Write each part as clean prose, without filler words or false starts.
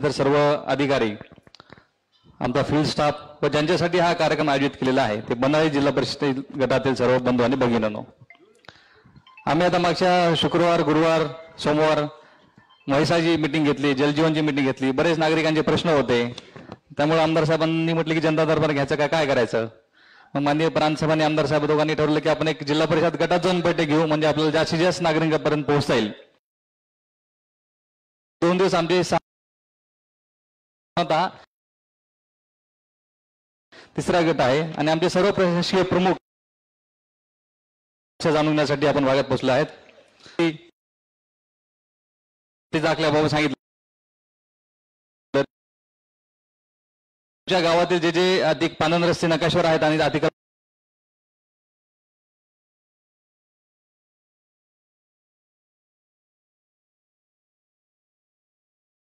तर सर्व अधिकारी आमचा फील्ड स्टाफ व ज्यांच्यासाठी हा कार्यक्रम आयोजित केलेला आहे ते बनाळी जिल्हा परिषद गटातील सर्व बंधू आणि भगिनींनो, आम्ही आता मागच्या शुक्रवार, गुरुवार, सोमवार महिसाची मीटिंग घेतली, जलजीवनची मीटिंग घेतली, बरेच नागरिकांचे प्रश्न होते. त्यामुळे आमदार साहेबांनी म्हटले की जनता दरबार घ्यायचं काय करायचं. मग माननीय प्रांतसाहेबांनी आमदार साहेब दोघांनी ठरवलं की आपण एक जिल्हा परिषद गटात जाऊन बैठक घेऊ, म्हणजे आपल्याला जास्तीत जास्त नागरिकांपर्यंत पोहोचता येईल. 2 दिवस आमचे तिसरा गट आहे आणि आमचे सर्व प्रशासकीय प्रमुख जाणून घेण्यासाठी आपण भागात पोहोचलो आहेत. ते दाखल्याबाबत सांगितलं तुमच्या गावातील जे जे अधिक पानन रस्ते नकाशावर आहेत आणि अतिक्रमण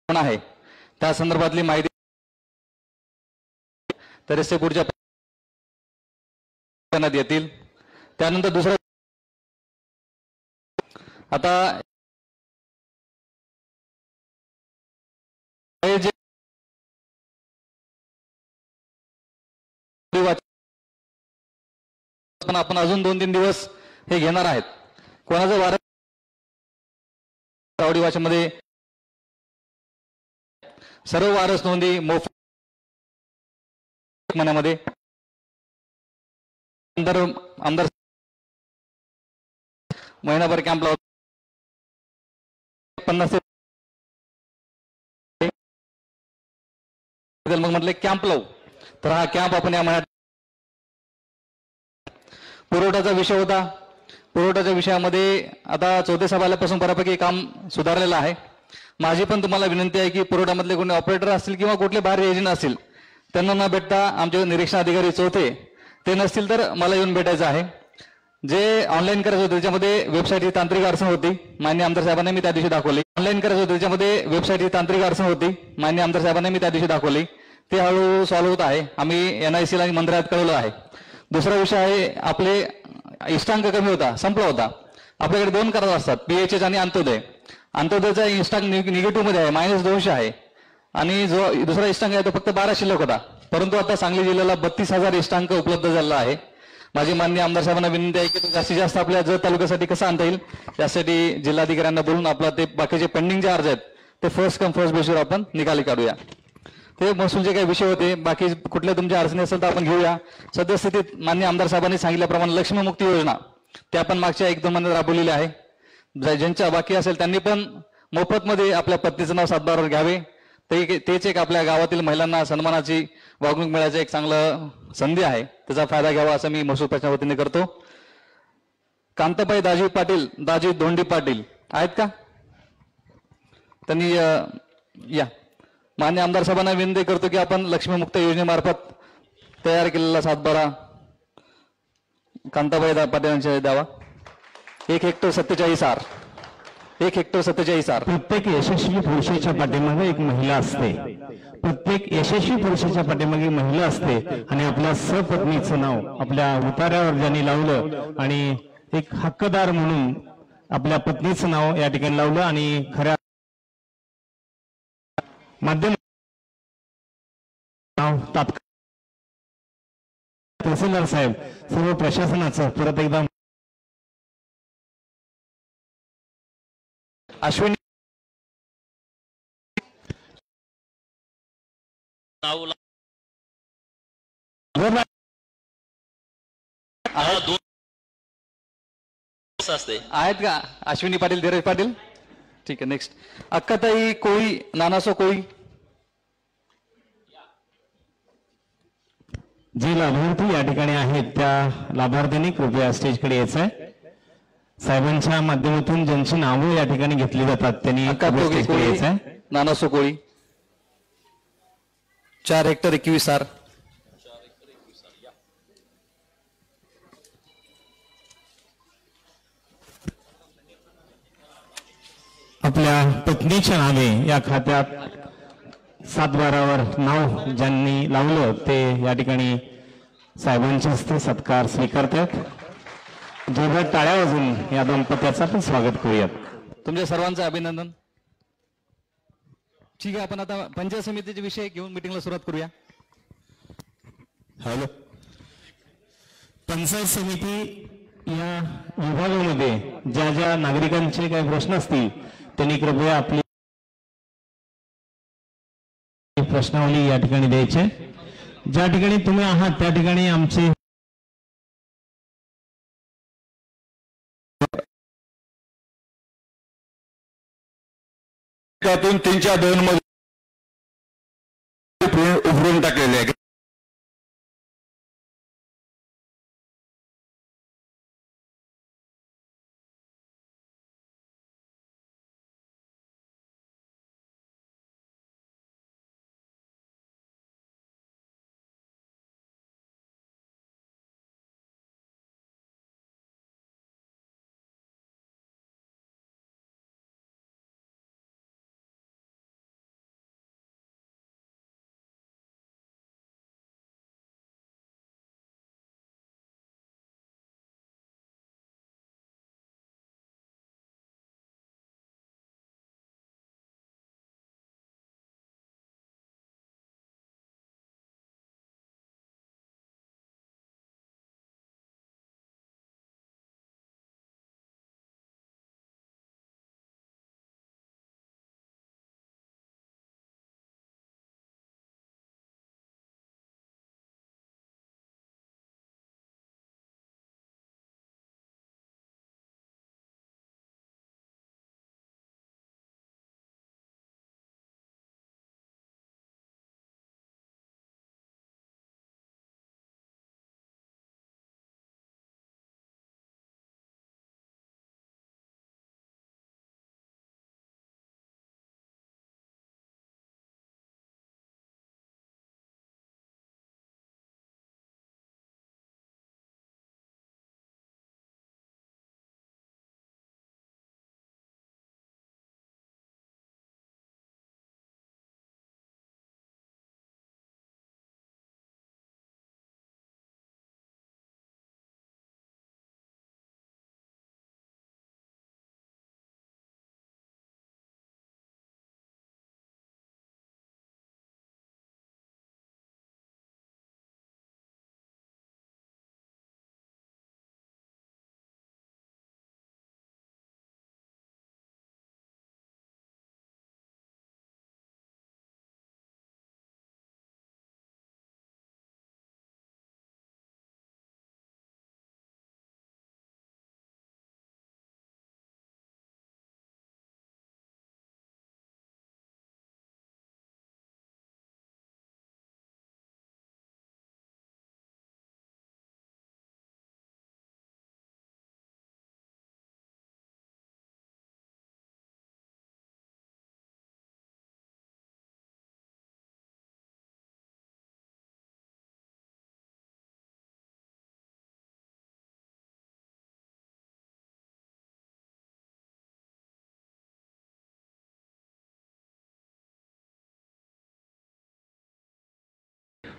आहे त्या संदर्भातली माहिती तर रस्ते पुढच्या येतील. त्यानंतर दुसरं आता जे पण आपण अजून 2-3 दिवस हे घेणार आहेत. कोणाचं वारस आवडी वाचनामध्ये सर्व वारस नोंदी मोफत महिन्यामध्ये आमदार महिनाभर कॅम्प लावतो 50 मग म्हटले कॅम्प लावू. तर हा कॅम्प आपण या महिन्यात पुरवठ्याचा विषय होता. पुरवठ्याच्या विषयामध्ये आता चौथे साहेब आल्यापासून बऱ्यापैकी काम सुधारलेलं आहे. माझी पण तुम्हाला विनंती आहे की पुरवठ्यामधले कोणी ऑपरेटर असतील किंवा कुठले बाहेर एजंट असतील त्यांना न भेटता आमचे निरीक्षण अधिकारी चौथे ते नसतील तर मला येऊन भेटायचं आहे. जे ऑनलाईन करायचं होतं त्याच्यामध्ये वेबसाईटची तांत्रिक अडचण होती, मान्य आमदार साहेबांनी मी त्या दिवशी दाखवली. ऑनलाईन करायचं होतं त्याच्यामध्ये वेबसाईटची तांत्रिक अडचण होती, मान्य आमदार साहेबांनी मी त्या दिवशी दाखवली. ते हळूहळू सॉल्व्ह होत आहे. आम्ही NIC ला आणि मंत्रालयात कळवलं आहे. दुसरा विषय आहे आपले इष्टांक कमी होता, संपला होता. आपल्याकडे 2 करार असतात, PHH आणि अंत्योदय. अंत्योदयचा इष्टांक निगेटिव्ह मध्ये आहे, -200 आहे आणि जो दुसरा इष्टांक आहे तो फक्त 12 शिल्लक होता. परंतु आता सांगली जिल्ह्याला 32,000 इष्टांक उपलब्ध झाला आहे. माझी माननीय आमदार साहेबांना विनंती आहे की जास्तीत जास्त आपल्या जत तालुक्यासाठी कसं आणता येईल यासाठी जिल्हाधिकाऱ्यांना बोलून आपला ते बाकीचे पेंडिंग जे अर्ज आहेत ते फर्स्ट कम फर्स्ट बेसवर आपण निकाली काढूया. ते महसूलचे काही विषय होते, बाकी कुठल्या तुमच्या अडचणी असेल तर आपण घेऊया. सद्यस्थितीत माननीय आमदार साहेबांनी सांगितल्याप्रमाणे लक्ष्मीमुक्ती योजना त्या पण मागच्या 1-2 महिन्यात राबवलेली आहे. ज्यांच्या बाकी असेल त्यांनी पण मोफतमध्ये आपल्या पत्नीचं नाव सातबारावर घ्यावे. तेच एक आपल्या गावातील महिलांना सन्मानाची वागणूक मिळायचं एक चांगलं संधी आहे, त्याचा फायदा घ्यावा असं मी महसूल प्रशासनाच्या वतीने करतो. कांताबाई दाजी पाटील, दाजी धोंडी पाटील आहेत का? त्यांनी या. मान्य आमदार साहेबांना विनंती करतो की आपण लक्ष्मीमुक्त योजनेमार्फत तयार केलेला सातबारा कांताबाई पाटील यांच्या द्यावा. 1 हेक्टर 47 आर. 1 hectare 47 R. प्रत्येक यशस्वी पुरुषाच्या पाठीमागे एक महिला असते. प्रत्येक यशस्वी पुरुषाच्या पाठीमागे महिला असते आणि आपल्या सपत्नीचं नाव आपल्या उतार्यावर ज्यांनी लावलं आणि एक हक्कदार म्हणून आपल्या पत्नीचं नाव या ठिकाणी लावलं आणि खऱ्या माध्यम नाव तात्काळ तहसीलदार साहेब सर्व प्रशासनाचं परत एकदा अश्विनी आहेत का? अश्विनी पाटील, धीरज पाटील. ठीक आहे. नेक्स्ट अक्काताई कोळी, नानासो कोळी. जे लाभार्थी या ठिकाणी आहेत त्या लाभार्थ्यांनी कृपया स्टेजकडे यायचं आहे. साहेबांच्या माध्यमातून ज्यांची नावं या ठिकाणी घेतली जातात त्यांनी स्टेजकडे यायचं आहे. नानासो कोळी 4 हेक्टर 21 आर. आपल्या पत्नीच्या नावे या खात्यात 7/12वर नाव ज्यांनी लावलं ते या ठिकाणी साहेबांच्या हस्ते सत्कार स्वीकारतात. जोरदार टाळ्या वाजून या दंपत्याचं आपण स्वागत करूयात. तुमच्या सर्वांचं अभिनंदन. ठीक आहे, आपण आता पंचायत समितीचे विषय घेऊन मिटिंगला सुरुवात करूया. हॅलो. पंचायत समिती या विभागामध्ये ज्या ज्या नागरिकांचे काही प्रश्न असतील त्यांनी कृपया आपली प्रश्नावली या ठिकाणी द्यायचे. ज्या ठिकाणी तुम्ही आहात त्या ठिकाणी आमचे त्यातून 3-2 मध्ये उघडून टाकलेले आहे.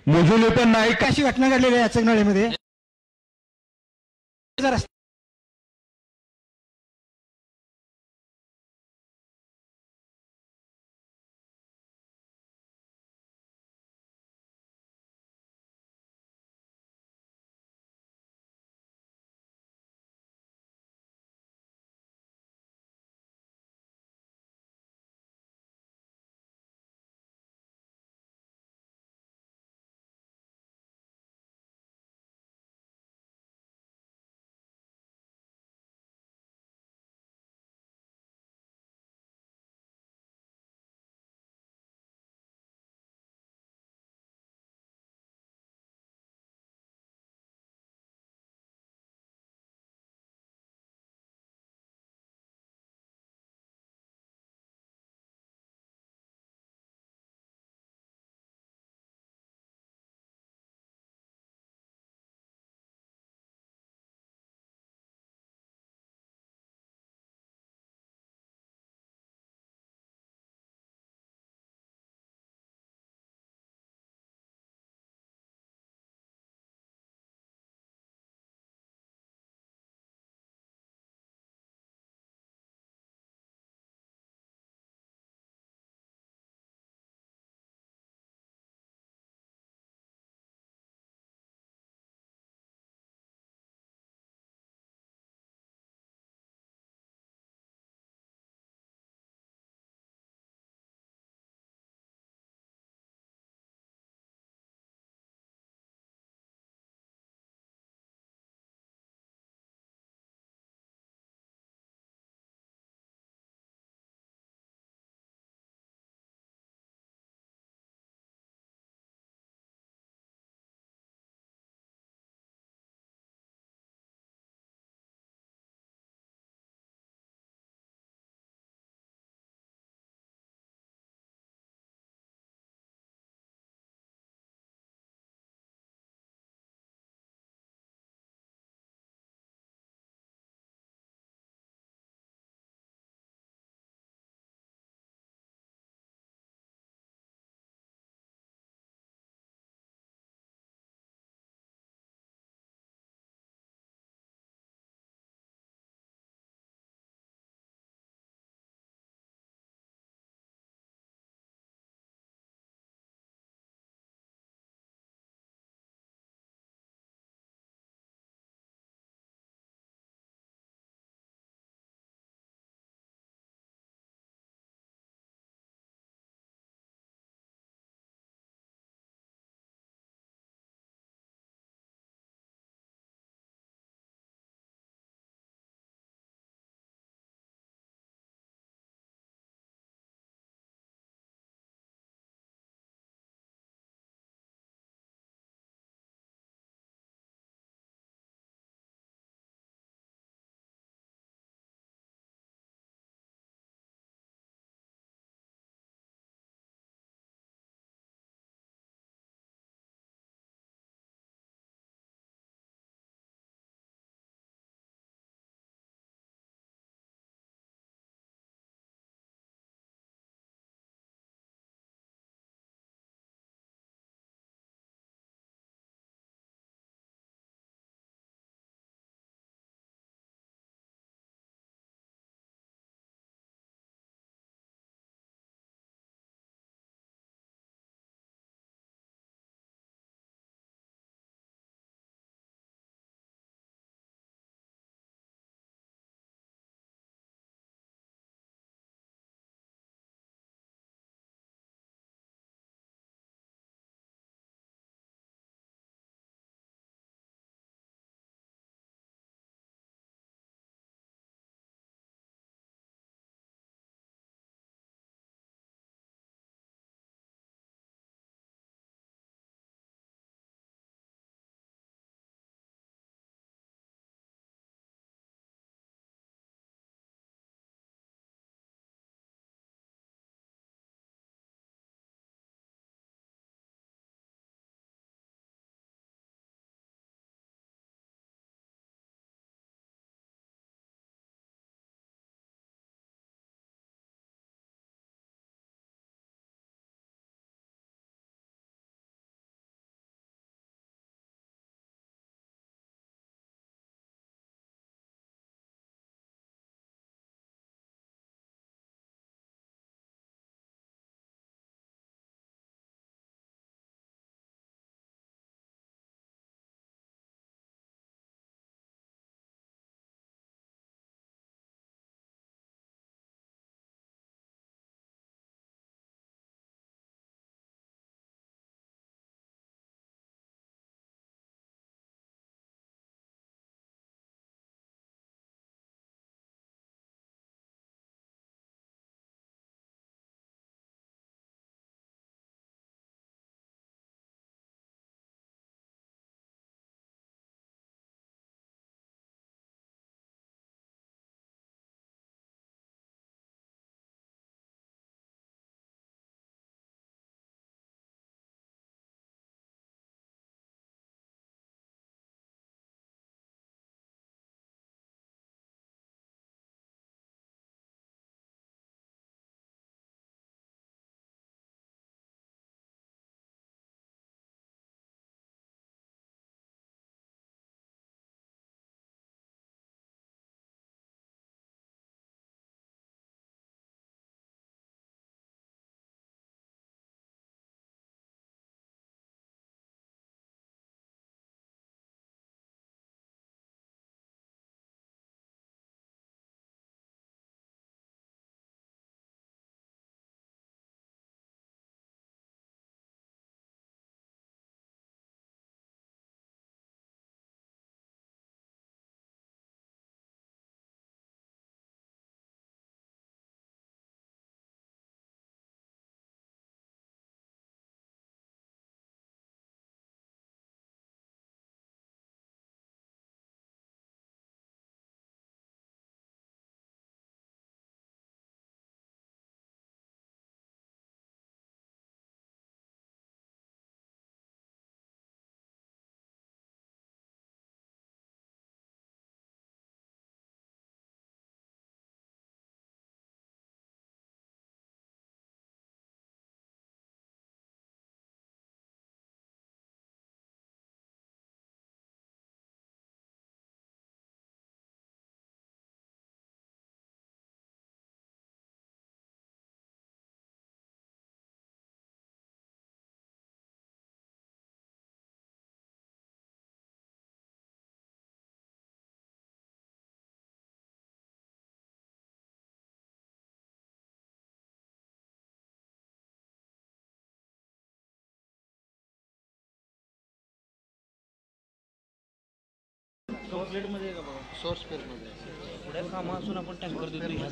मोजुले पण नाही. अशी घटना घडलेली आहे अचकनळीमध्ये.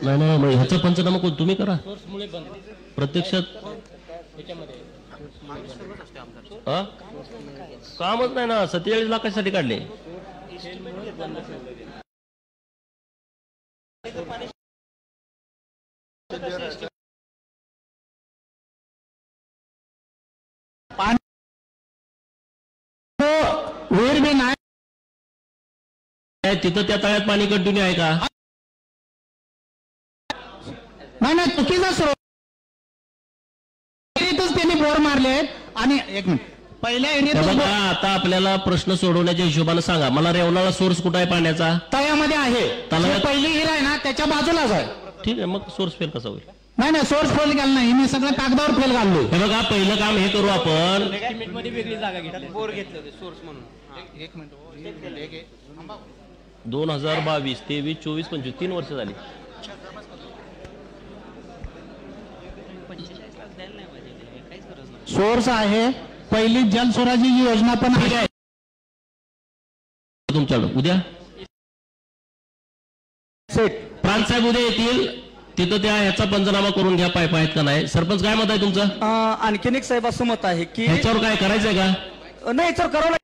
नाही नाही मग ह्याचा पंचनामा कोण तुम्ही करा प्रत्यक्षात हा? कामच नाही ना 47 लाखासाठी काढले विहीर बी नाही तिथं त्या तळ्यात पाणी कंटिन्यू आहे का नाही चुकीचा स्रोत त्यांनी बोर मारले आणि एक मिनिट पहिल्या हे एरियात बघा आता आपल्याला प्रश्न सोडवण्याच्या हिशोबाने सांगा मला रेवणाला सोर्स कुठं आहे पाण्याचा तळ्यामध्ये आहे तळ्यात- जी पहिली हिर आहे ना त्याच्या बाजूलाच आहे ठीक आहे मग सोर्स फेल कसा होईल नाही सोर्स फेल गेला नाही मी सगळं कागदावर फेल घाललोय हे बघा पहिलं काम हे करू आपण 2022, 23, 24, 25 3 वर्ष झाली सोर्स आहे पहिली जलस्वराजी योजना पण आहे तुमच्याकडं उद्या प्रांत साहेब उद्या येतील तिथं त्या ह्याचा पंचनामा करून घ्या पाईप आहेत का नाही सरपंच काय मत आहे तुमचं आणखीन एक साहेब असं मत आहे की ह्याच्यावर काय करायचंय का नाही सर करावं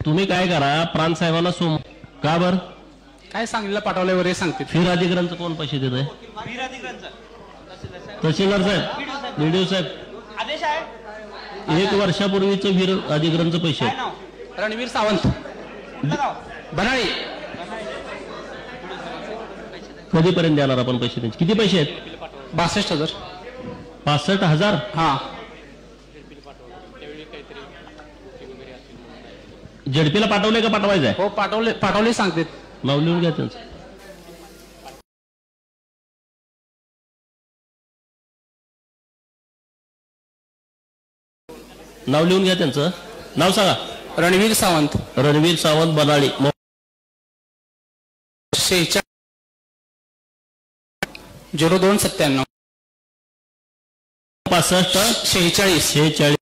तुम्ही काय करा, प्रांत साहेबांना का बर काय सांगलीला पाठवलंय वगैरे सांगते. फिर अधिग्रहणचं कोण पैसे देत आहे? तहसीलदार साहेब, बीडीओ साहेब. 1 वर्षापूर्वीचं फिर अधिग्रहणचं पैसे आहेत. रणवीर सावंत बनाळी. कधीपर्यंत देणार आपण पैसे त्यांचे? किती पैसे आहेत? 62,000. 65,000. हा झडपीला पाठवले का पाठवायचं आहे? हो पाठवले सांगते. नाव लिहून घ्या त्यांचं. नाव लिहून घ्या त्यांचं. नाव सांगा. रणवीर सावंत. रणवीर सावंत बनाळी. 0297 65 46 46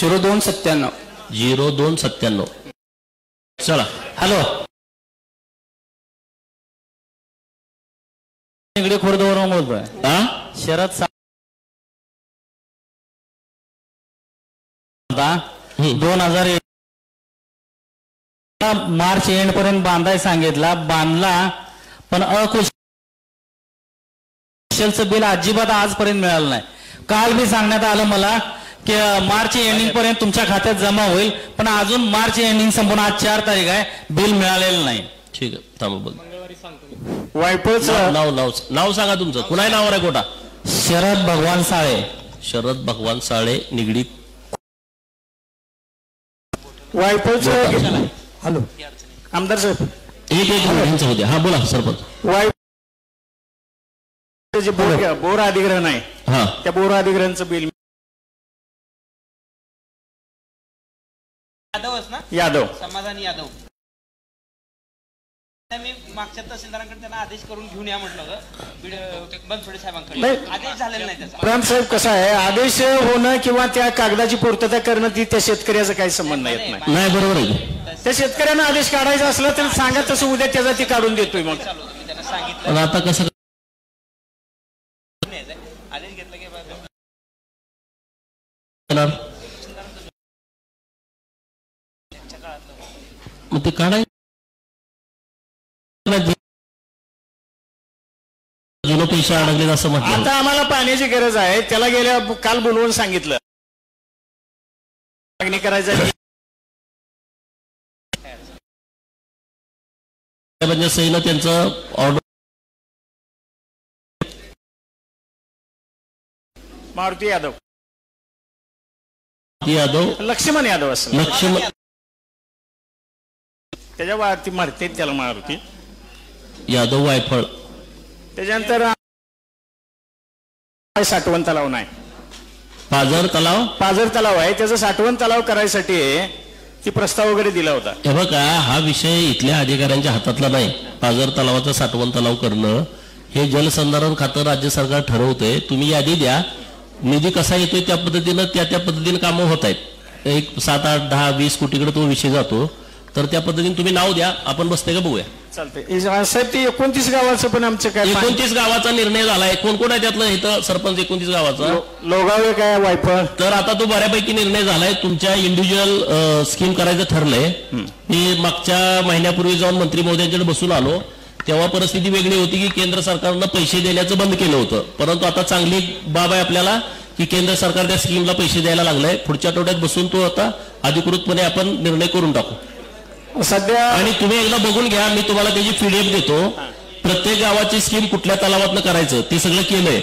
0297. 0297. चला. हॅलो, इकडे खुर्दवरून बोलतोय. हा शरद हम्म. 2000 मार्च एंड पर्यंत बांधाय सांगितला, बांधला, पण अकुशलचं बिल अजिबात आजपर्यंत मिळालं नाही. काल बी सांगण्यात आलं मला की मार्च एंडिंग पर्यंत तुमच्या खात्यात जमा होईल, पण अजून मार्च एंडिंग संपून आज 4 तारीख आहे, बिल मिळालेलं नाही. ठीक आहे, थांबा बोल. वायपळचं नाव सांगा तुमचं. कुणाही नावावर आहे कोटा? शरद भगवान साळे. शरद भगवान साळे, निगडीत. वायपळचं. हॅलो आमदार साहेब, एक मिनिट होते. हा बोला सरपंच. जे बोर अधिग्रहण आहे, हा त्या बोर अधिग्रहणचं बिल यादव समाधानी यादव. मी मागच्या तहसीलदारांकडे त्यांना आदेश करून घेऊन या म्हटलं बनसोडे साहेबांकडे. नाही. आदेश झालेला नाही त्याचा. प्रांत साहेब कसं आहे, आदेश होणं किंवा त्या कागदाची पूर्तता करणं ती त्या शेतकऱ्याचा काही संबंध येत नाही. नाही, बरोबर आहे. त्या शेतकऱ्यांना आदेश काढायचा असला तर सांगा, तसं उद्या त्याचा ती काढून देतोय. मग त्यांना सांगितलं पण आता कसं आदेश घेतला की करणार? मग ते काढाय जुनं पैसे अडकले असं म्हटलं. आता आम्हाला पाण्याची गरज आहे, त्याला गेल्या काल बोलवून सांगितलं मागणी करायचं. म्हणजे सहीनं त्यांचं ऑर्डर. मारुती यादव, यादव, लक्ष्मण यादव असं लक्ष्मण त्याच्या ती मारते त्याला मारुती. यादव वायफळ. त्याच्यानंतर साठवण तलाव नाही, पाझर तलाव. पाझर तलाव आहे, त्याचं साठवण तलाव करायसाठी ती प्रस्ताव वगैरे दिला होता. हे बघा, हा विषय इथल्या अधिकाऱ्यांच्या हातातला नाही. पाझर तलावाचा साठवण तलाव करणं हे जलसंधारण खातं राज्य सरकार ठरवतंय. तुम्ही यादी द्या, निधी कसा येतोय त्या पद्धतीनं त्या पद्धतीने कामं होत आहेत. एक 7, 8, 10, 20 कोटीकडे तो विषय जातो. तर त्या पद्धतीने तुम्ही नाव द्या, आपण बसते का बघूया. चालतंय साहेब. ते 29 गावाचं पण आमचं काय 29 गावाचा निर्णय झालाय. कोण कोण आहे त्यातलं? इथं सरपंच 29 गावाचा. लोगावे काय वायफळ. तर आता तो बऱ्यापैकी निर्णय झालाय. तुमच्या इंडिव्हिज्युअल स्कीम करायचं ठरलंय. मी मागच्या महिन्यापूर्वी जाऊन मंत्री महोदयांकडे बसून आलो, तेव्हा परिस्थिती वेगळी होती की केंद्र सरकारनं पैसे देण्याचं बंद केलं होतं. परंतु आता चांगली बाब आहे आपल्याला की केंद्र सरकार त्या स्कीमला पैसे द्यायला लागलंय. पुढच्या आठवड्यात बसून तो आता अधिकृतपणे आपण निर्णय करून टाकू सध्या. आणि तुम्ही एकदा बघून घ्या, मी तुम्हाला त्याची PDF देतो. प्रत्येक गावाची स्कीम कुठल्या तलावातनं करायचं ते सगळं केलंय.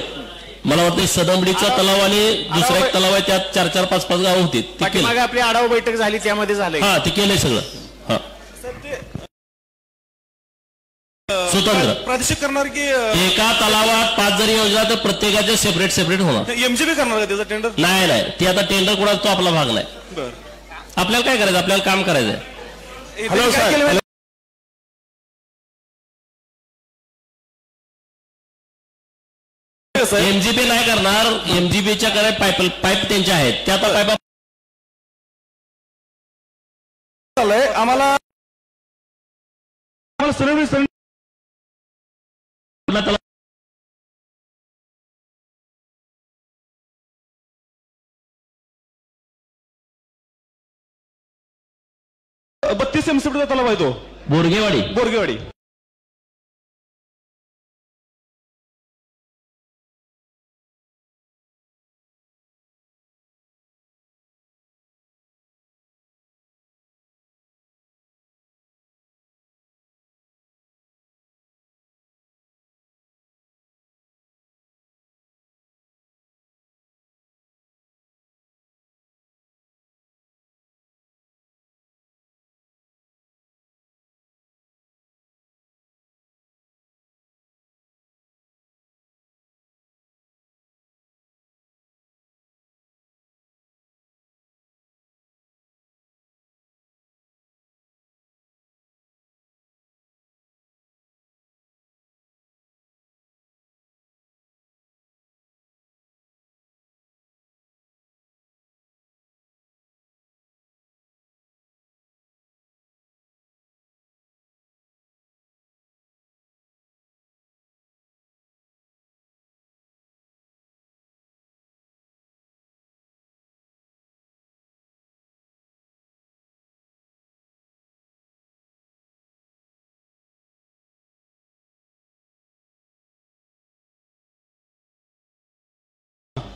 मला वाटतं सदंबडीचा तलाव आणि दुसरा एक तलाव आहे, त्यात 4-4, 5-5 गाव होती. ते केलं. आपली आढावा बैठक झाली त्यामध्ये झालंय. हा, ते केलंय सगळं. हा, स्वतंत्र प्रादेशिक करणार की एका तलावात 5 जरी योजना तर प्रत्येकाचे सेपरेट होणार. एमजीबी करणार का त्याचा टेंडर? नाही, ते आता टेंडर कोणाचा तो आपला भाग नाही. आपल्याला काय करायचं? आपल्याला काम करायचंय. Hello sir. MGP नाही करणार. MGPच्या कडे पाईप त्यांच्या आहेत, त्या आता पाईप आम्हाला तलाव एमसीपीचा तलाव आहे तो बोरगेवाडी. बोरगेवाडी.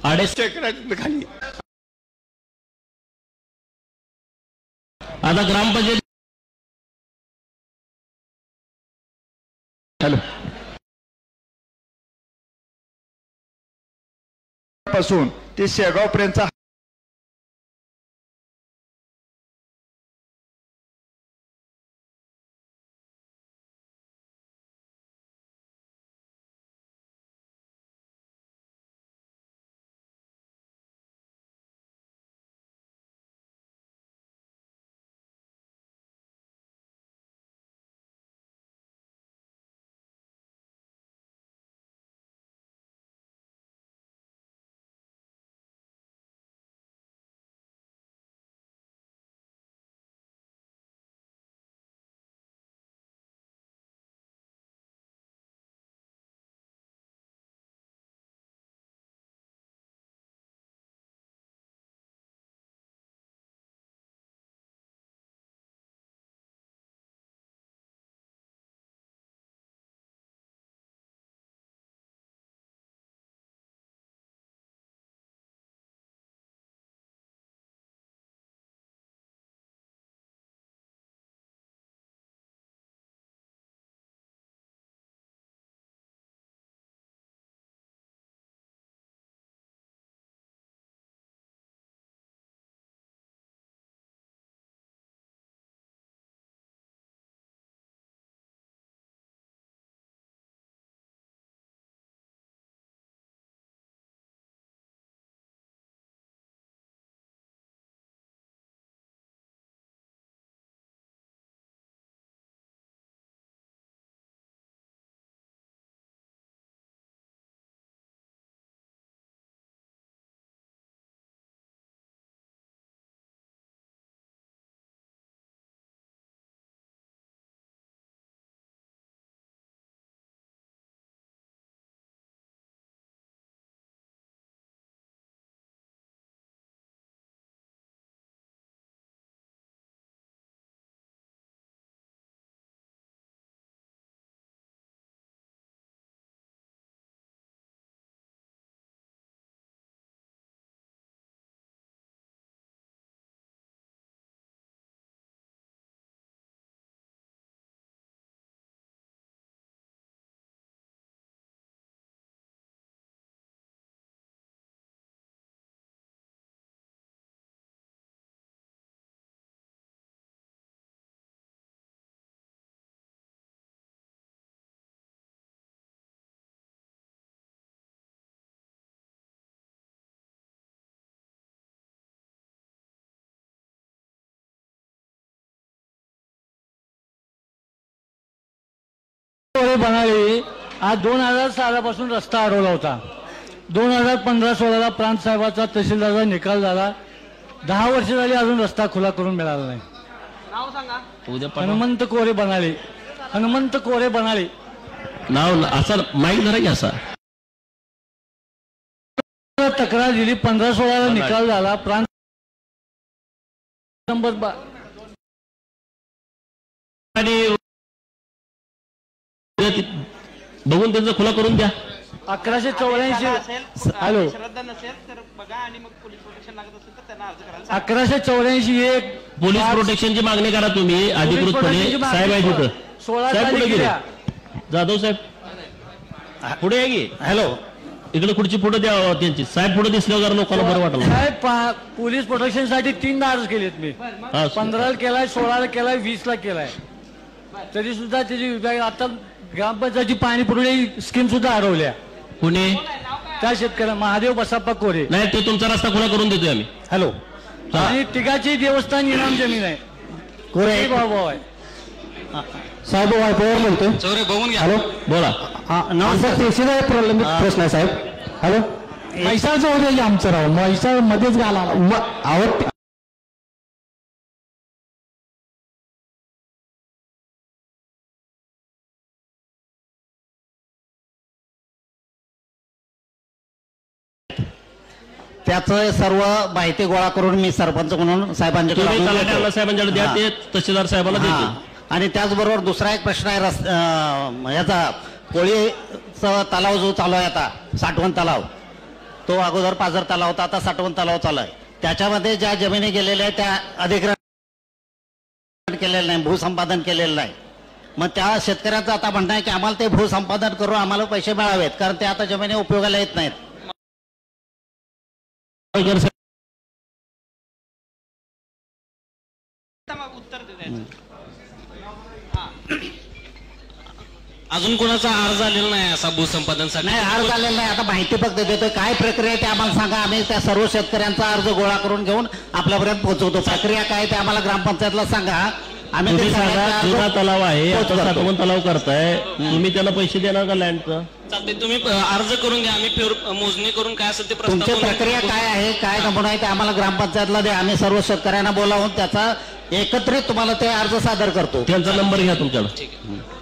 खाली आता ग्रामपंचायत पासून ते शेगाव पर्यंतचा बनाळी आज 2000 सालापासून रस्ता अडवला होता. 2015-16ला प्रांत साहेबाचा तहसीलदारचा निकाल झाला. 10 वर्ष झाली अजून रस्ता खुला करून मिळाला नाही. नाव सांगा. हनुमंत कोरे बनाळी. हनुमंत कोरे बनाळी नाव असा माहीत जरा की असा तक्रार दिली. 15-16ला निकाल झाला. प्रांत नंबर आणि बघून त्यांचा खुला करून द्या. 1184 हॅलो श्रद्धा नसेल तर बघा आणि मग पोलीस प्रोटेक्शन लागत असेल तर त्यांना अर्ज करायला 1184 एक पोलीस प्रोटेक्शनची मागणी करा तुम्ही अधिकृतपणे. साहेब आहे तिथं. 16 साहेब कुठे गेले? तारखेला जाधव साहेब पुढे आहे की. हॅलो, इकडे खुर्ची पुढे द्या त्यांची. साहेब पुढे दिसल्यावर जरा लोकांना बरं वाटलं. साहेब पोलीस प्रोटेक्शन साठी 3दा अर्ज केलेत मी. हा, 15ला केलाय, 16ला केलाय, 20ला केलाय. तरी सुद्धा त्याची विभाग आता ग्रामपंचायतची पाणी पुरवठी स्कीम सुद्धा हरवल्या. पुणे त्या शेतकऱ्या महादेव बसाप्पा कोरे. नाही ते तुमचा रस्ता खुला करून देतोय आम्ही. हॅलो, आणि तिघाची देवस्थान इनाम जमीन आहे. कोरे भाऊ आहे. साहेब वायफायवर म्हणतोय. चौरे बघून घ्या. हॅलो, बोला. नमस्कार. टीसीचा एक प्रॉब्लेम प्रश्न आहे साहेब. हॅलो, म्हैसाळचं होते आमचं राव, म्हैसाळ मध्येच घाला आवड. त्याचं सर्व माहिती गोळा करून मी सरपंच म्हणून साहेबांच्याकडे तुम्ही आणून तलाठी देतो. साहेबांच्याकडे द्या. ते तहसीलदार साहेबाला हा. देतो. आणि त्याचबरोबर दुसरा एक प्रश्न आहे याचा कोळीचा तलाव जो चालू आहे आता, साठवण तलाव, तो अगोदर पाझर तलाव होता, आता साठवण तलाव चालू आहे. त्याच्यामध्ये ज्या जमिनी गेलेल्या आहेत त्या अधिग्रहण केलेलं नाही, भूसंपादन केलेलं नाही. मग त्या शेतकऱ्याचं आता म्हणणं आहे की आम्हाला ते भूसंपादन करून आम्हाला पैसे मिळावेत, कारण ते आता जमिनी उपयोगाला येत नाहीत. उत्तर द्यायचं. अजून कोणाचा अर्ज आलेला नाही असा भूसंपादनसाठी? नाही, अर्ज आलेला नाही. आता माहिती फक्त देतोय. काय प्रक्रिया आहे ते आम्हाला सांगा. आम्ही त्या सर्व शेतकऱ्यांचा अर्ज गोळा करून घेऊन आपल्यापर्यंत पोहोचवतो. प्रक्रिया काय ते आम्हाला ग्रामपंचायतला सांगा. आम्ही ते जुना तलाव आहे, आता साठवण तलाव करताय तुम्ही, त्याला पैसे देणार का लँडचं? चालते, तुम्ही अर्ज करून घ्या. आम्ही मोजणी करून काय असेल ते तुमची प्रक्रिया काय आहे, काय नमुना आहे ते आम्हाला ग्रामपंचायतला द्या. आम्ही सर्व शेतकऱ्यांना बोलावून त्याचा एकत्रित तुम्हाला ते अर्ज सादर करतो. त्यांचा नंबर घ्या तुमच्याकडे.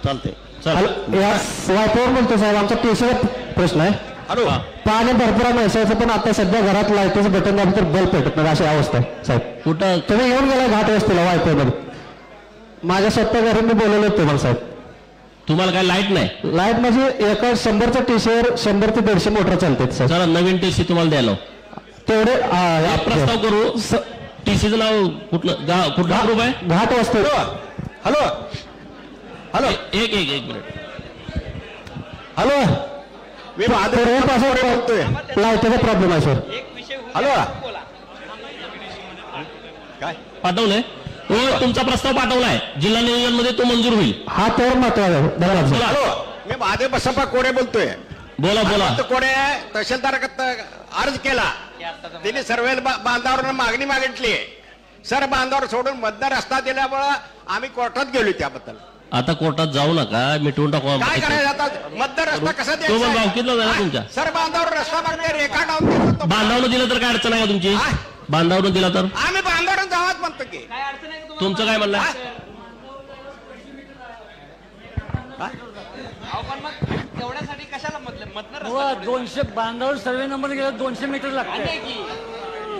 चालते. वायफायवर म्हणतो साहेब, आमचा टीसीचा प्रश्न आहे. हॅलो, पाणी भरपूर आहे म्हैसाळचं, पण आता सध्या घरात लाईटीचं बटन दाबलं तर बल्ब पेटत नाही, अशी अवस्था आहे साहेब. कुठं तुम्ही येऊन गेला घाट वस्तीला वायफायमध्ये. माझ्या स्वतः घरी मी बोलवलं होतं तुम्हाला साहेब. तुम्हाला काय लाईट नाही? लाईट म्हणजे एका 100च्या टीसीवर 100 ते 150 मोटर चालतात साहेब. चला नवीन टीसी तुम्हाला द्यायला तेवढे एक प्रस्ताव करू. टीसीचं नाव कुठलं, कुठला ग्रुप आहे? घाट वस्ती. हॅलो, हॅलो, एक मिनिट. हॅलो, मी लाईटीचा प्रॉब्लेम आहे सर. एक विषय हॅलो, बोला. काय पाठवलंय? हो, तुमचा प्रस्ताव पाठवलाय जिल्हा नियोजन मध्ये, तो मंजूर होईल. हा तर महत्वाचा आहे. धन्यवाद सर. हॅलो, मी महादेव बसप्पा कोरे बोलतोय. बोला बोला. कोरे तहसीलदार अर्ज केला. तिने सर्वे बांधावर मागणी मागितली. सर बांधावर सोडून मधला रस्ता दिल्यामुळं आम्ही कोर्टात गेलो त्याबद्दल. आता कोर्टात जाऊ नका, मिटवून टाकू. काय करायचं आता, मधला रस्ता कसा तो पण भावकीतला झाला तुमच्या. सर बांधावर रस्ता मागणे रेखा डाऊन बांधावरून दिलं तर काय अडचण आहे का तुमची? बांधावरून दिला तर आम्ही बांधावरून जावाच म्हणतो की. काय अडचण आहे का तुमचं काय म्हणणं आहे? पण मग तेवढ्यासाठी कशाला मधनं 200 बांधावर सर्वे नंबर गेला 200 मीटर लागते.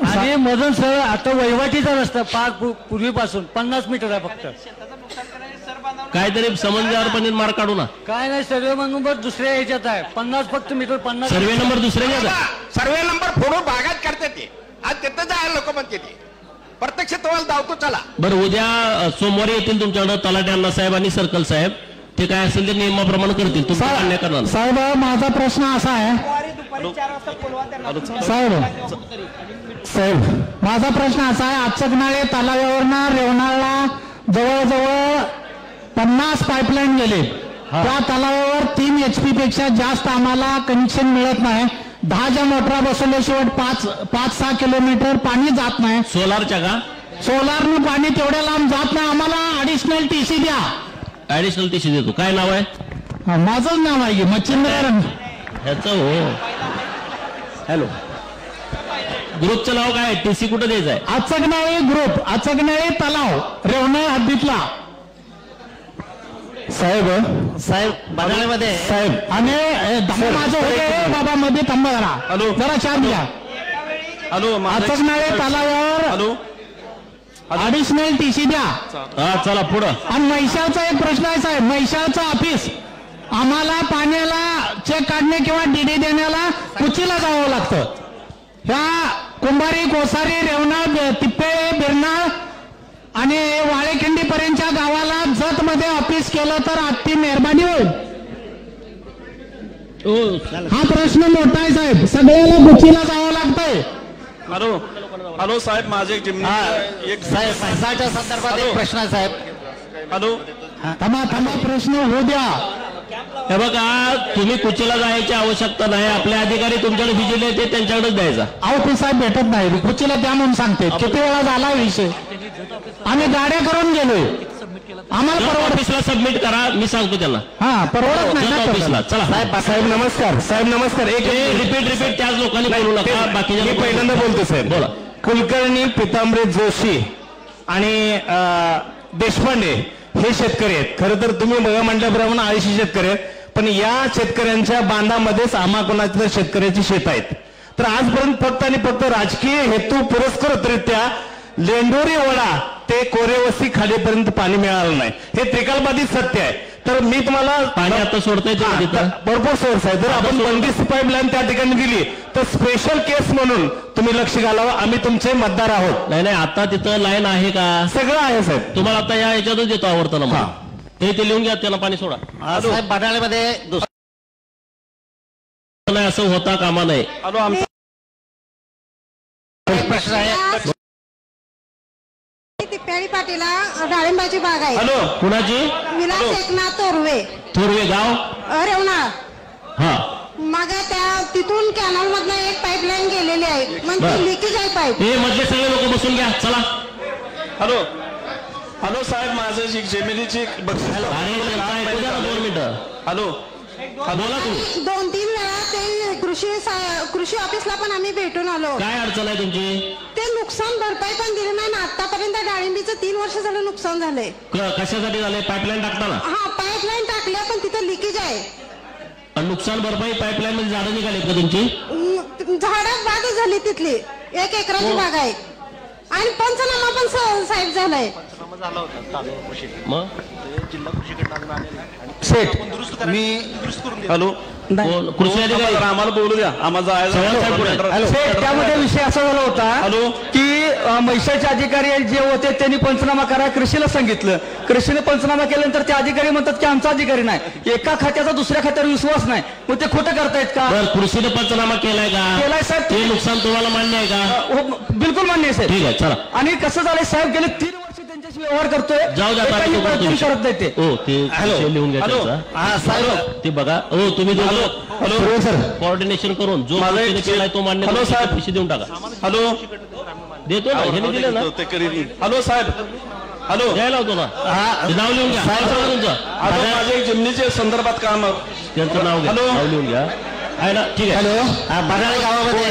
आणि मधून सर आता वहिवाटीचा रस्ता पार पूर्वीपासून 50 मीटर आहे फक्त. शेताचं नुकसान करायला सर बांधावर काहीतरी समन्वयावर मार्क काढू ना. काय नाही, सर्वे नंबर दुसऱ्या ह्याच्यात आहे. 50 फक्त मीटर 50. सर्वे नंबर दुसऱ्या सर्वे नंबर फोडून भागात करते ते. आज तिथं जायला लोक म्हणते ते. प्रत्यक्ष तुम्हाला धावतो चला. बरं, उद्या सोमवारी येतील तुमच्याकडे तलाठी अण्णा साहेब आणि सर्कल साहेब. ते काय असेल ते नियमाप्रमाणे करतील. तुमचं मान्य करणार. साहेब माझा प्रश्न असा आहे. दुपारी 4 वाजता बोलवा त्यांना. साहेब माझा प्रश्न असा आहे. अचकनाळे तलावावरनं रेवणाला जवळजवळ 50 पाईपलाईन गेले. त्या तलावावर 3 HP पेक्षा जास्त आम्हाला कनेक्शन मिळत नाही. 10 मोटरा बसवल्याशिवाय 5-6 किलोमीटर पाणी जात नाही. सोलारच्या का? सोलारनं पाणी तेवढ्या लांब जात नाही. आम्हाला ऍडिशनल टीसी द्या. ऍडिशनल टीसी देतो. काय नाव आहे? माझंच नाव आहे की मच्छिंद्र. ह्याचं हो. हॅलो, ग्रुपचं नाव काय? टीसी कुठं द्यायचं आहे? अचकनाळे ग्रुप, अचकनाळे तलाव, रेवणा हद्दीतला. साहेब बनाळेमध्ये साहेब आणि माझं होते बाबा मध्ये थांबा जरा चहा द्या. हॅलो, अचकनाळे तलावावर. हॅलो, ऍडिशनल टीसी द्या. हा चला पुढं. आणि म्हैसाळचा एक प्रश्न आहे साहेब, म्हैसाळचं ऑफिस आम्हाला पाण्याला चेक काढणे किंवा डीडी देण्याला कुचीला जावं लागतं. ह्या कुंभारी, कोसारी, रेवणा, तिप्पेळे, बिरनाळ आणि वाळेखिंडी पर्यंतच्या गावाला जत मध्ये ऑफिस केलं तर अति मेहरबानी होईल. हा प्रश्न मोठा आहे साहेब, सगळ्याला कुचीला जावं लागतंय. हॅलो हॅलो साहेब, माझे एक साहेब म्हैसाळच्या संदर्भात एक प्रश्न आहे साहेब. हॅलो थांबा प्रश्न होऊ द्या. हे बघा, तुम्ही कुचीला जायची आवश्यकता नाही. आपले अधिकारी तुमच्याकडे व्हिजिट येते त्यांच्याकडेच द्यायचा. अहो ते साहेब भेटत नाही, कुचीला द्या म्हणून सांगते. किती वेळा झाला विषय, आम्ही गाड्या करून गेलोय, आम्हाला परवडत. ऑफिसला सबमिट करा, मी सांगतो त्यांना. हा परवडत नाही ना ऑफिसला चला. साहेब नमस्कार. साहेब नमस्कार. एक रिपीट त्याच लोकांनी बोलू नका. मी पहिल्यांदा बोलतो साहेब. बोला. कुलकर्णी, पितांबरे जोशी आणि देशपांडे हे शेतकरी आहेत. खरं तर तुम्ही बघा म्हटल्याप्रमाणे 80 शेतकरी आहेत, पण या शेतकऱ्यांच्या बांधामध्येच आम्हा कोणाच्या शेतकऱ्याची शेत आहेत. तर आजपर्यंत फक्त आणि फक्त राजकीय हेतू पुरस्कृतरित्या लेंडोरी वडा ते कोरेवस्ती खालीपर्यंत पाणी मिळालं नाही. हे त्रिकालबाधित सत्य आहे. तर मी तुम्हाला पाणी आता सोडता येते भरपूर सोर्स आहे. जर आपण बंदिस्त पाईपलाईन त्या ठिकाणी दिली तर स्पेशल केस म्हणून तुम्ही लक्ष घालावं. आम्ही तुमचे मतदार आहोत. नाही आता तिथं लाईन आहे का? सगळं आहे साहेब. तुम्हाला आता या याच्यातच देतो आवर्तन. ते लिहून घ्या, त्यांना पाणी सोडा. साहेब बडाळेमध्ये नाही असं होता कामा नये. हॅलो आमचा प्रश्न आहे. तिप्प्याळी पाटीला डाळिंबाची बाग आहे. हॅलो, कुणाची? विलास एकनाथ तोरवे, थोरवे गाव रेवणा. हा, मग त्या तिथून कॅनॉल मधनं एक पाईपलाईन गेलेली आहे, म्हणजे लिकेज आहे पाईप. हे मधले सगळे लोक बसून घ्या, चला. हॅलो हॅलो साहेब, माझं जेमिनीची बक्षीस. अरे 2 मिनिटं. हॅलो बोला तुम्ही. 2-3 वेळा ते कृषी ऑफिसला पण आम्ही भेटून आलो. काय अडचण आहे तुमची? ते नुकसान भरपाई पण दिली नाही ना. आतापर्यंत डाळिंबीचं 3 वर्ष झालं नुकसान झालंय. कशासाठी झाले? पाईपलाईन टाकताना? हा पाईपलाईन टाकल्या पण तिथं लिकेज आहे. नुकसान भरपाई पाईपलाईन मध्ये झाडं निघालीत का तुमची? झाडात बागच झाली तिथली. 1 एकराची बाग आहे आणि पंचनामा पण साहेब झालाय. मग हॅलो कृषी अधिकारी आम्हाला बोलू द्या. आम्हाला त्यामध्ये विषय असा झाला होता हॅलो की म्हैसाळचे अधिकारी जे होते त्यांनी पंचनामा करा कृषीला सांगितलं. कृषीने पंचनामा केल्यानंतर ते अधिकारी म्हणतात की आमचा अधिकारी नाही. एका खात्याचा दुसऱ्या खात्यावर विश्वास नाही. मग ते खोटं करतायत का? कृषीने पंचनामा केलाय का? केलाय साहेब. ते नुकसान तुम्हाला मान्य आहे का? बिलकुल मान्य आहे साहेब. ठीक आहे, चला. आणि कसं झालंय साहेब, गेले 3 वर्ष त्यांच्याशी व्यवहार करतोय. जाऊ द्या, करत नाही ते. हो ते लिहून घ्या त्यांचा. ते बघा. हो तुम्ही कोऑर्डिनेशन करून जो केलाय तो मान्य. हॅलो साहेब, पैसे देऊन टाका. हॅलो देतो ना, हे दिले ना. हॅलो साहेब, हॅलो द्यायला होतो ना. नाव लिहून घ्या तुमचं. हॅलो माझे जमिनीचे संदर्भात काम. त्यांचं नाव घ्या, नाव लिहून घ्या. आहे ना, ठीक आहे. बडाळे गावामध्ये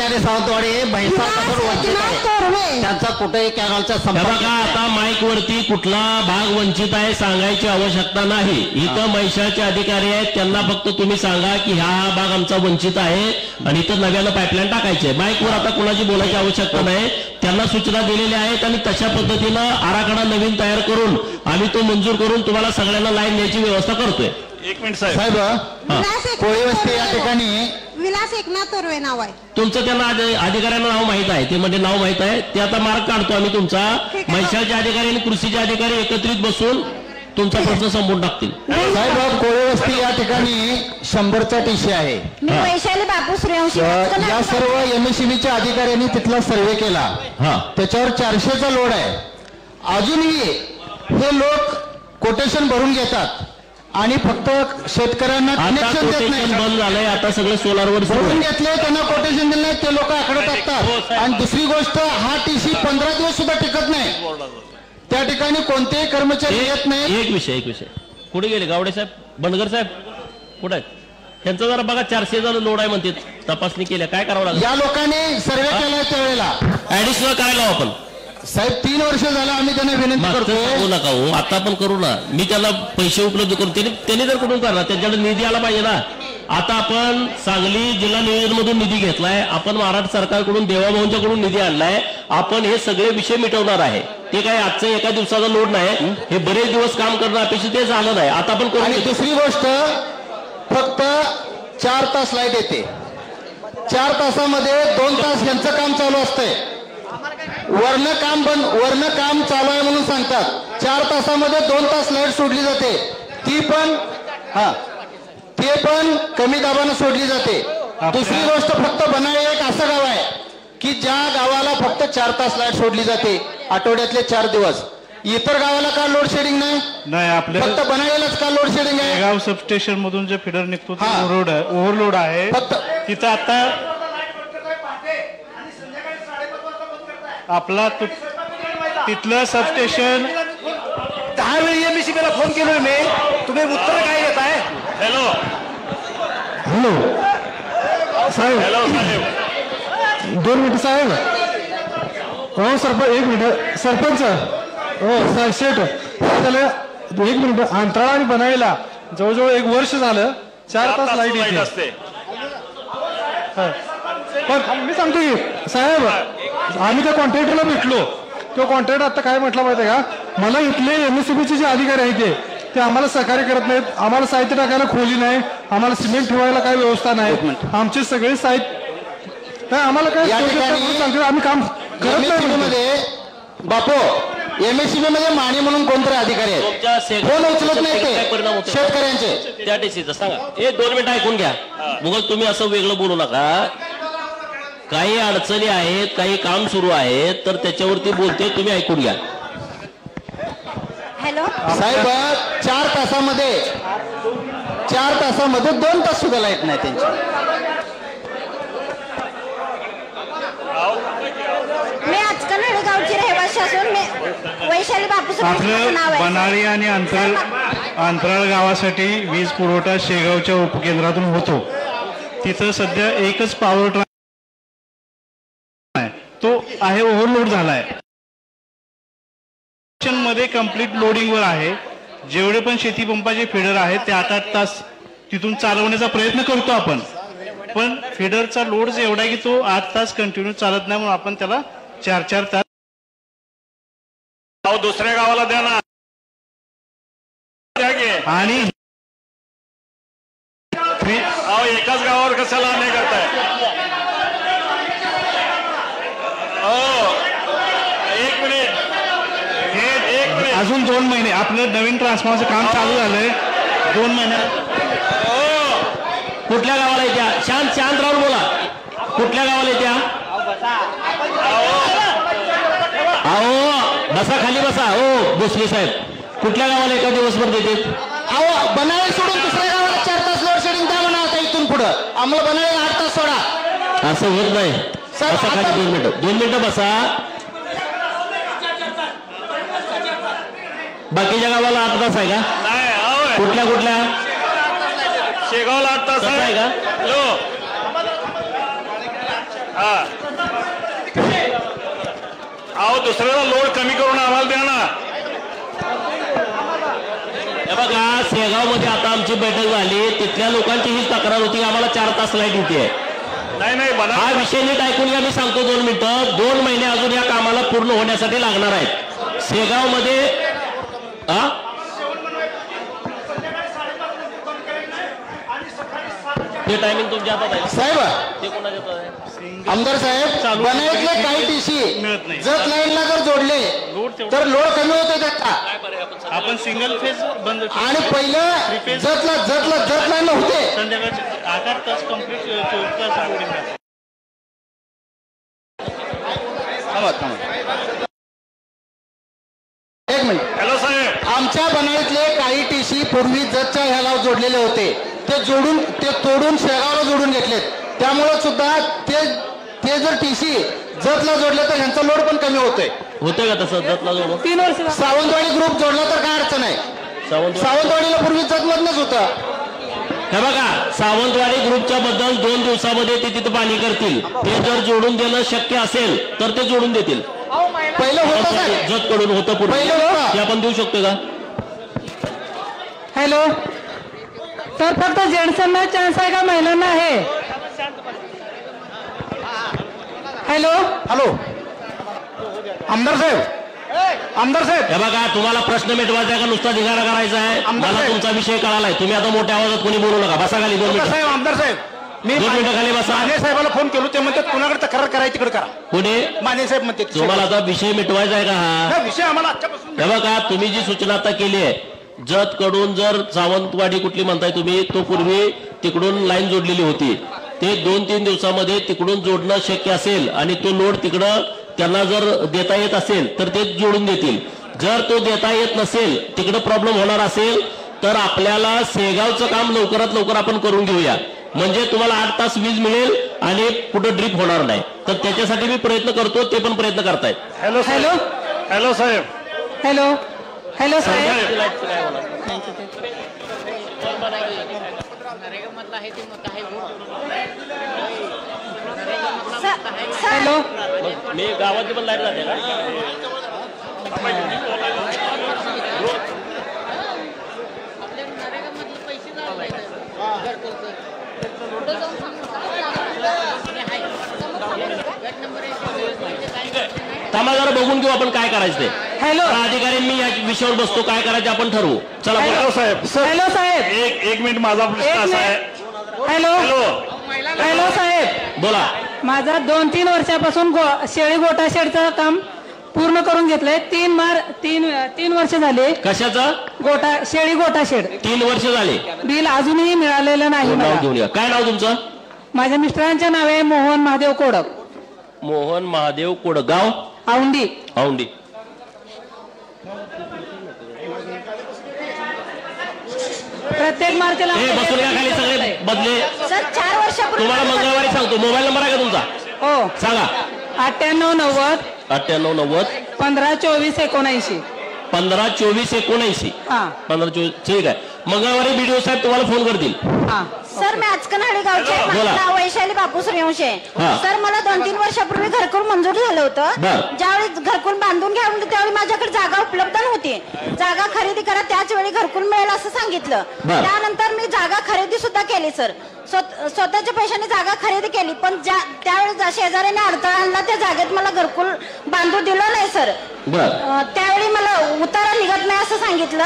आणि सावंतवाडी म्हैसाळपासून वंचित आहे. त्यांचा कुठेही कॅनॉलचा संपर्क. बघा, आता माईक वरती कुठला भाग वंचित आहे सांगायची आवश्यकता नाही. इथं म्हैसाळचे अधिकारी आहेत, त्यांना फक्त तुम्ही सांगा की हा भाग आमचा वंचित आहे आणि इथं नव्यानं पाईपलाईन टाकायची आहे. माईक वर आता कुणाची बोलायची आवश्यकता नाही. त्यांना सूचना दिलेल्या आहेत आणि तशा पद्धतीनं आराखडा नवीन तयार करून आम्ही तो मंजूर करून तुम्हाला सगळ्यांना लाईन द्यायची व्यवस्था करतोय. 1 मिनिट साहेब. कोळीवस्ती या ठिकाणी विलास एकनाथ तोरवे नाव आहे. तुमचं त्यांना अधिकाऱ्यांना नाव माहित आहे. ते म्हणजे नाव माहित आहे. ते आता मार्क काढतो आम्ही तुमचा. म्हैसाळचे अधिकारी आणि कृषीचे अधिकारी एकत्रित बसून तुमचा प्रश्न संपवून टाकतील. साहेब कोळीवस्ती या ठिकाणी 100चा टीसी आहे. मी वैशाली बापू सूर्यवंशी. या सर्व एमएससीबीच्या अधिकाऱ्यांनी तिथला सर्वे केला. त्याच्यावर 400चा लोड आहे. अजूनही हे लोक कोटेशन भरून घेतात आणि फक्त शेतकऱ्यांना कनेक्शन देत नाही. बंद झालंय आता, सगळं सोलारवर भरून घेतले, त्यांना कोटेशन दिलं नाही, ते लोक आकडे टाकतात. आणि दुसरी गोष्ट, हा टीसी 15 दिवस सुद्धा टिकत नाही. त्या ठिकाणी कोणतेही कर्मचारी येत नाही. एक विषय कुठे गेले गावडे साहेब, बनगर साहेब कुठे आहेत? त्यांचा जरा बघा 400चा लोड आहे म्हणते. तपासणी केल्या, काय करावं लागेल? या लोकांनी सर्वे केलाय त्यावेळेला ऍडिशनल काय लावू आपण? साहेब 3 वर्ष झालं आम्ही त्यांना विनंती करतोय. सांगू नका हो, आता पण करू ना. मी त्याला पैसे उपलब्ध करून त्यांनी जर कुठून करणार, त्यांच्याकडे निधी आला पाहिजे ना. आता आपण सांगली जिल्हा नियोजनमधून निधी घेतलाय, आपण महाराष्ट्र सरकारकडून देवाभाऊंच्याकडून निधी आणलाय, आपण हे सगळे विषय मिटवणार आहे. ते काय आजचं एका दिवसाचा लोड नाही, हे बरेच दिवस काम करणं अपेक्षित ते झालं नाही. आता आपण आणि दुसरी गोष्ट, फक्त 4 तास लाईट येते. 4 तासामध्ये 2 तास यांचं काम चालू असतंय. वरनं काम चालू आहे म्हणून सांगतात. 4 तासामध्ये 2 तास लाईट सोडली जाते, ती पण ते पण कमी दाबानं सोडली जाते. दुसरी गोष्ट, फक्त बनाळे एक असं गाव आहे की ज्या गावाला फक्त 4 तास लाईट सोडली जाते आठवड्यातले 4 दिवस. इतर गावाला का लोड शेडिंग नाही? आपल्या फक्त बनाळेलाच का लोड शेडिंग आहे? गाव सबस्टेशन मधून जे फिडर निघतो ओव्हरलोड आहे. फक्त तिथं आता आपला तिथलं सबस्टेशन 10 वेळी एमएससीबीला फोन केलोय मी, तुम्ही उत्तर काय येत आहे? हॅलो साहेब, हॅलो साहेब, 2 मिनिट साहेब. हो सरपंच, 1 मिनिट सरपंच. हो साहेब शेठ, त्याला 1 मिनिट. अंतराळ आणि बनायला जवळजवळ 1 वर्ष झालं 4 तास लाईट येते. असते. पण मी सांगतो की साहेब, आम्ही त्या कॉन्ट्रॅक्टरला भेटलो. तो कॉन्ट्रॅक्टर आता काय म्हटलं माहिती आहे का, मला इथले एमएससीबीचे जे अधिकारी आहेत ते आम्हाला सहकार्य करत नाहीत. आम्हाला साहित्य टाकायला खोली नाही, आम्हाला सिमेंट ठेवायला काही व्यवस्था नाही, आमचे सगळे साहित्य आम्हाला काय सांगतो, आम्ही काम करत नाही. बापू, एमएससीबी मध्ये माने म्हणून कोणतरी अधिकारी आहेत, फोन उचलत नाही ते शेतकऱ्यांचे. त्या टीसीचं सांगा. 2 मिनिटं ऐकून घ्या. मग तुम्ही असं वेगळं बोलू नका. काही अडचणी आहेत, काही काम सुरू आहे, तर त्याच्यावरती बोलते, तुम्ही ऐकून घ्या. हॅलो साहेब, 4 तासामध्ये 2 तास सुद्धा लाईट नाही त्यांची. मी आजकाल गावची रहिवासी असून मी वैशाली बापूस आपलं नाव आहे. बनाळी आणि अंतराळ गावासाठी वीज पुरवठा शेगावच्या उपकेंद्रातून होतो. तिथं सध्या एकच पॉवर ट्रान्स तो आहे, ओव्हरलोड झालाय. मध्ये कम्प्लीट लोडिंगवर आहे. जेवढे पण शेती पंपाचे फिडर आहेत ते 8-8 तास तिथून चालवण्याचा प्रयत्न करतो आपण, पण फिडरचा लोड एवढा आहे की तो 8 तास कंटिन्यू चालत नाही, म्हणून आपण त्याला 4-4 तास. दुसऱ्या गावाला द्या ना. आणि एकाच गावावर कशाला अन्याय करताय? एक मिनिट. अजून 2 महिने आपलं नवीन ट्रान्सफॉर्मरचं काम चालू झालंय. 2 महिन्यात कुठल्या गावाला येत्या? शांत राहून बोला. कुठल्या गावाला येत्या? अहो बसा, खाली बसा. हो भोसले साहेब, कुठल्या गावाला एका दिवसभर देते? अहो, बनाळे सोडून दुसऱ्या गावाला 4 तास लोड शेडिंग द्या म्हणा. आता इथून पुढं आम्हाला बनाळे 8 तास सोडा. असं होत नाही. बसा खाली 2 मिनिटं बसा. बाकीच्या गावाला 8 तास आहे का? नाही. कुठल्या शेगावला 8 तास आहे का? अहो, दुसऱ्याला लोड कमी करून आम्हाला द्या ना. हे बघा, शेगाव मध्ये आता आमची बैठक झाली, तिथल्या लोकांची ही तक्रार होती, आम्हाला 4 तास लाईट येते. नाही हा विषय नीट ऐकून घ्या. मी सांगतो 2 मिनिटं. 2 महिने अजून या कामाला पूर्ण होण्यासाठी लागणार आहेत. शेगाव मध्ये ते टायमिंग तुमच्या हातात आहे साहेब. ते कोणाच्या हातात आहे? आमदार साहेब, बनाळीतले काही टीसी जत लाईनला जर जोडले तर लोड कमी होतो त्याचा. आपण सिंगल फेज बंद आणि पहिलं जत लाईन होते संध्याकाळचे 8 तास कंप्लीट 24 तास लोडिंग. एक मिनिट. हॅलो साहेब, आमच्या बनाळीतले काही टीसी पूर्वी जतच्या ह्याला जोडलेले होते, ते तोडून शेगावला जोडून घेतलेत. त्यामुळे सुद्धा ते जर टीसी जतला जोडले तर ह्यांचा लोड पण कमी होतोय. का तसं जतला जोडून? 3 वर्ष सावंतवाडी ग्रुप जोडला तर काय अडचण आहे? सावंतवाडीला पूर्वी जत मधनच होतं. हे बघा, सावंतवाडी ग्रुपच्या बद्दल 2 दिवसामध्ये ते तिथं पाणी करतील. ते जर जोडून देणं शक्य असेल तर ते जोडून देतील. पहिलं होतं जत कडून होतं पूर्ण, पहिलं होतं. ते आपण देऊ शकतो का? हॅलो तर फक्त जेंट्सांना चान्स आहे का महिलांना आहे? हॅलो हॅलो आमदार साहेब आमदार साहेब हे बघा, तुम्हाला प्रश्न मिटवायचा आहे का नुसता धिंगाणा करायचा आहे? आमदार मला साहेब. तुमचा विषय कळालाय. तुम्ही आता मोठ्या आवाजात कोणी बोलू नका. बसा खाली 2 मिनिटं. साहेब आमदार साहेब मी 2 मिनिटं खाली बसा. माने साहेबाला फोन केलो ते म्हणतात कुणाकडे तक्रार करायची तिकडे करा. कोणी? माने साहेब म्हणते तुम्हाला आता विषय मिटवायचा आहे का हा? विषय आम्हाला आजच्यापासून हे बघा, तुम्ही जी सूचना आता केली आहे, जत कडून जर सावंतवाडी कुठली म्हणताय तुम्ही, तो पूर्वी तिकडून लाईन जोडलेली होती. ते 2-3 दिवसामध्ये तिकडून जोडणं शक्य असेल आणि तो लोड तिकडं त्यांना जर देता येत असेल तर ते जोडून देतील. जर तो देता येत नसेल, तिकडं प्रॉब्लेम होणार असेल, तर आपल्याला शेगावचं काम लवकरात लवकर आपण करून घेऊया. म्हणजे तुम्हाला 8 तास वीज मिळेल आणि कुठं ड्रीप होणार नाही. तर त्याच्यासाठी मी प्रयत्न करतो, ते पण प्रयत्न करतायत. हॅलो हॅलो हॅलो साहेब हॅलो हॅलो साहेब हॅलो मी गावाची पण लाईट जाते का? थांबा जरा बघून घेऊ आपण काय करायचं ते. हॅलो अधिकारी मी या विषयावर बसतो, काय करायचं आपण ठरवू. चला बोला. हॅलो साहेब हॅलो साहेब एक मिनिट माझा प्रश्न असा आहे. हॅलो हॅलो हॅलो साहेब बोला. माझा 2-3 वर्षापासून शेळी गोटा शेडचं काम पूर्ण करून घेतलंय. 3 वर्ष झाले. कशाचं? शेळी गोटा शेड 3 वर्ष झाले. बिल अजूनही मिळालेलं नाही नाव मला. घेऊन या. काय नाव तुमचं? माझ्या मिस्टरांचे नाव आहे मोहन महादेव कोडक, मोहन महादेव कोडक, गाव औंडी. औंडी. प्रत्येक मार्चला बसून या खाली सगळे बदले. सर 4 वर्षापूर्वी तुम्हाला मंगळवारी सांगतो. मोबाईल नंबर आहे का तुमचा? हो सांगा. 9890 9890 1524 79. 1524 हा 1524. ठीक आहे. मंगळवारी बीडीओ साहेब तुम्हाला फोन करतील. हा सर मी आचकनहळ्ली गावचे आहे. बोला. माझं नाव वैशाली बापू सूर्यवंशी हा. आहे. सर मला 2-3 वर्षापूर्वी घरकुल मंजूर झालं होतं. बरं. ज्यावेळी घरकुल बांधून घ्या म्हणजे त्यावेळी माझ्याकडे जागा उपलब्ध नव्हती. जागा खरेदी करा, त्याच वेळी घरकुल मिळेल असं सांगितलं. बरं. त्यानंतर मी जागा खरेदी सुद्धा केली सर. स्वतःच्या पैशाने जागा खरेदी केली, पण त्यावेळी शेजाऱ्याने अडथळा आणला, त्या जागेत मला घरकुल बांधू दिलं नाही सर. त्यावेळी मला उतारा निघत नाही असं सांगितलं